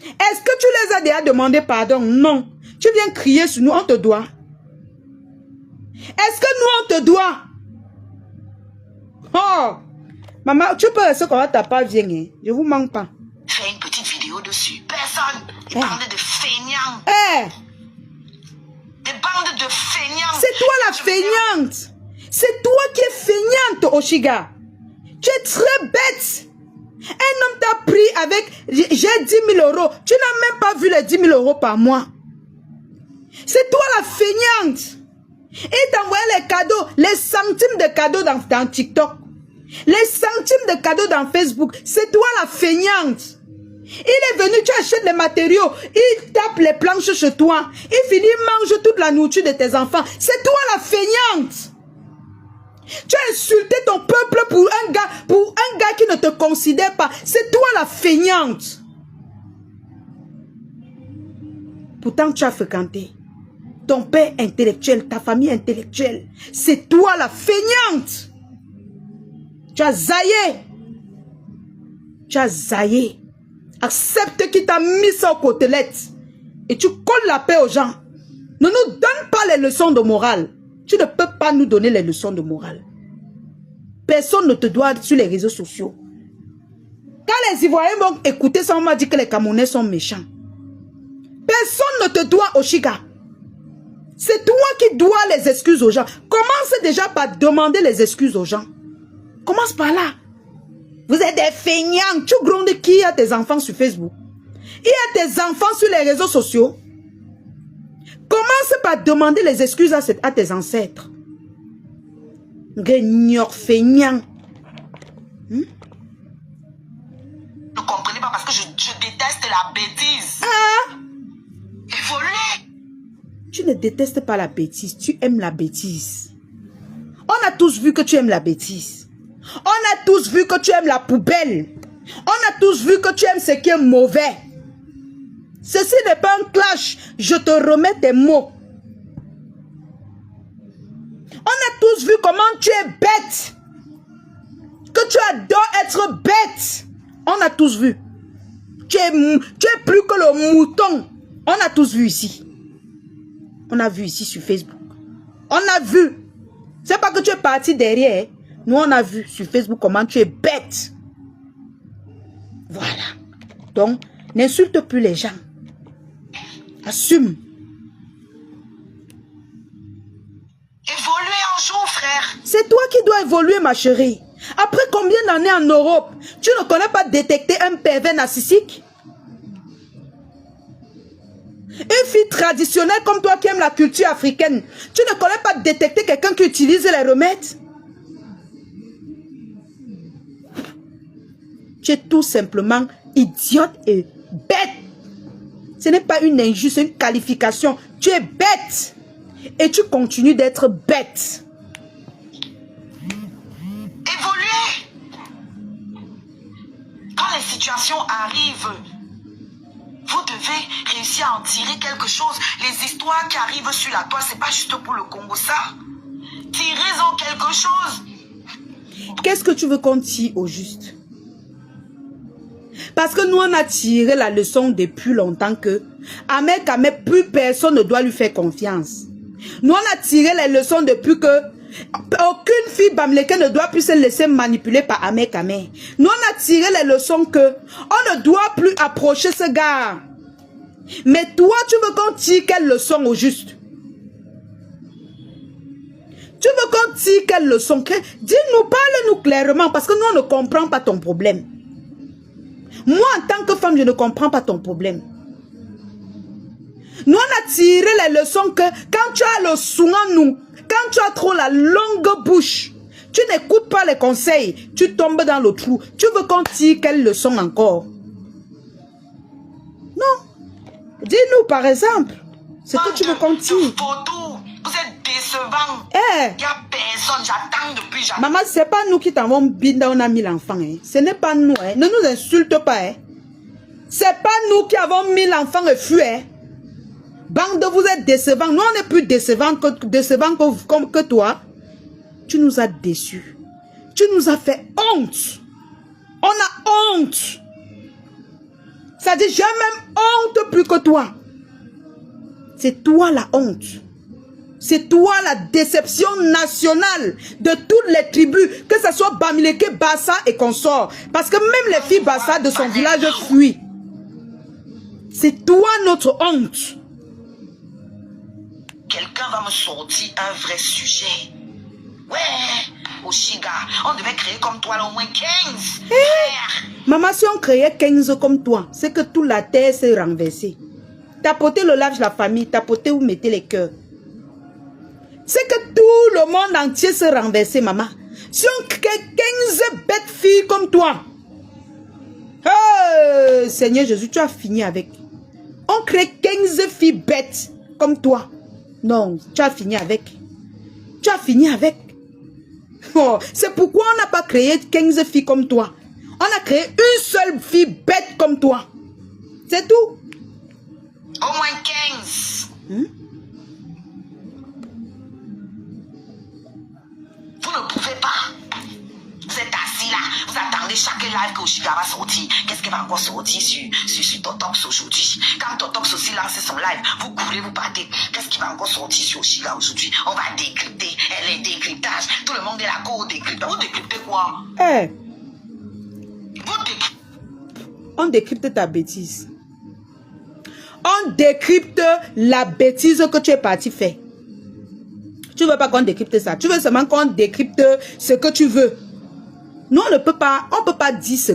Est-ce que tu les as déjà demandé pardon? Non. Tu viens crier sur nous, on te doit. Est-ce que nous, on te doit? Oh! Maman, tu peux rester comme ta part vient, hein? Je vous manque pas. Fais une petite vidéo dessus. Personne. Des bandes de feignants. Des bandes de feignants. C'est toi la feignante. C'est toi qui es feignante, Oshiga. Tu es très bête. Un homme t'a pris avec, j'ai 10 000 euros. Tu n'as même pas vu les 10 000 euros par mois. C'est toi la feignante. Il t'envoie les cadeaux, les centimes de cadeaux dans TikTok. Les centimes de cadeaux dans Facebook. C'est toi la feignante. Il est venu, tu achètes les matériaux, il tape les planches chez toi, il finit, il mange toute la nourriture de tes enfants. C'est toi la feignante. Tu as insulté ton peuple pour un gars qui ne te considère pas. C'est toi la feignante. Pourtant, tu as fréquenté ton père intellectuel, ta famille intellectuelle. C'est toi la feignante. Tu as zaillé. Tu as zaillé. Accepte qu'il t'a mis ça aux côtelettes. Et tu colles la paix aux gens. Ne nous donne pas les leçons de morale. Tu ne peux pas nous donner les leçons de morale. Personne ne te doit sur les réseaux sociaux. Quand les Ivoiriens vont écouter ça, on m'a dit que les Camerounais sont méchants. Personne ne te doit, Oshiga. C'est toi qui dois les excuses aux gens. Commence déjà par demander les excuses aux gens. Commence par là. Vous êtes des feignants. Tu grondes qui a tes enfants sur Facebook? Il y a tes enfants sur les réseaux sociaux. Commence par demander les excuses à tes ancêtres. Guignor feignant. Ne comprenez pas parce que je déteste la bêtise. Ah! Évolue. Tu ne détestes pas la bêtise, tu aimes la bêtise. On a tous vu que tu aimes la bêtise. On a tous vu que tu aimes la poubelle. On a tous vu que tu aimes ce qui est mauvais. Ceci n'est pas un clash. Je te remets tes mots. tous vu comment tu es bête. Que tu adores être bête. On a tous vu. Tu es plus que le mouton. On a tous vu ici. On a vu ici sur Facebook. On a vu. C'est pas que tu es parti derrière. Nous, on a vu sur Facebook comment tu es bête. Voilà. Donc, n'insulte plus les gens. Assume. Évoluer un jour, frère. C'est toi qui dois évoluer, ma chérie. Après combien d'années en Europe, tu ne connais pas détecter un pervers narcissique? Une fille traditionnelle comme toi qui aime la culture africaine, tu ne connais pas détecter quelqu'un qui utilise les remèdes? Tu es tout simplement idiote et bête. Ce n'est pas une injure, c'est une qualification. Tu es bête. Et tu continues d'être bête. Évoluer. Quand les situations arrivent, vous devez réussir à en tirer quelque chose. Les histoires qui arrivent sur la toile, c'est pas juste pour le Congo, ça. Tirez-en quelque chose. Qu'est-ce que tu veux qu'on tire au juste? Parce que nous, on a tiré la leçon depuis longtemps que Ahmed Kamé, plus personne ne doit lui faire confiance. Nous, on a tiré les leçons depuis que aucune fille bamileke ne doit plus se laisser manipuler par Ahmed Kamé. Nous, on a tiré les leçons que on ne doit plus approcher ce gars. Mais toi, tu veux qu'on tire quelle leçon au juste? Tu veux qu'on tire quelle leçon? Dis-nous, parle-nous clairement parce que nous, on ne comprend pas ton problème. Moi, en tant que femme, je ne comprends pas ton problème. Nous, on a tiré les leçons que quand tu as le soin, quand tu as trop la longue bouche, tu n'écoutes pas les conseils, tu tombes dans le trou. Tu veux qu'on tire quelle leçon encore? Non. Dis-nous, par exemple, ce que tu veux qu'on tire. Vous êtes décevant. Il n'y a personne, j'attends depuis jamais. Maman, ce n'est pas nous qui t'avons binda, on a mis l'enfant. Hein. Ce n'est pas nous. Hein. Ne nous insulte pas. Hein. Ce n'est pas nous qui avons mis l'enfant et fui. Hein. Bande, vous êtes décevants. Nous, on est plus décevants que toi. Tu nous as déçus. Tu nous as fait honte. On a honte. Ça dit, j'ai même honte plus que toi. C'est toi la honte. C'est toi la déception nationale de toutes les tribus, que ce soit Bamileke, Bassa et consorts. Parce que même les filles Bassa de son village fuient. C'est toi notre honte. Quelqu'un va me sortir un vrai sujet. Ouais, Oshiga, on devait créer comme toi là, au moins 15. Maman, si on créait 15 comme toi, c'est que toute la terre s'est renversée. Tapotez le lave la famille, tapotez où mettez les cœurs. C'est que tout le monde entier s'est renversé, maman. Si on crée 15 bêtes filles comme toi, oh, Seigneur Jésus, tu as fini avec. On crée 15 filles bêtes comme toi. Non, tu as fini avec. Tu as fini avec. Oh, c'est pourquoi on n'a pas créé 15 filles comme toi. On a créé une seule fille bête comme toi. C'est tout. Au moins 15. Vous ne pouvez pas. Vous êtes assis là, vous attendez chaque live que Oshiga va sortir. Qu'est-ce qui va encore sortir sur Totox aujourd'hui? Quand Totox aussi lance son live, vous courez, vous partez. Qu'est-ce qui va encore sortir sur Oshiga aujourd'hui? On va décrypter les décryptages. Tout le monde est là au décryptage. Vous décryptez quoi? Vous décryptez. On décrypte ta bêtise. On décrypte la bêtise que tu es parti faire. Tu ne veux pas qu'on décrypte ça. Tu veux seulement qu'on décrypte ce que tu veux. Nous, on ne peut pas dire ce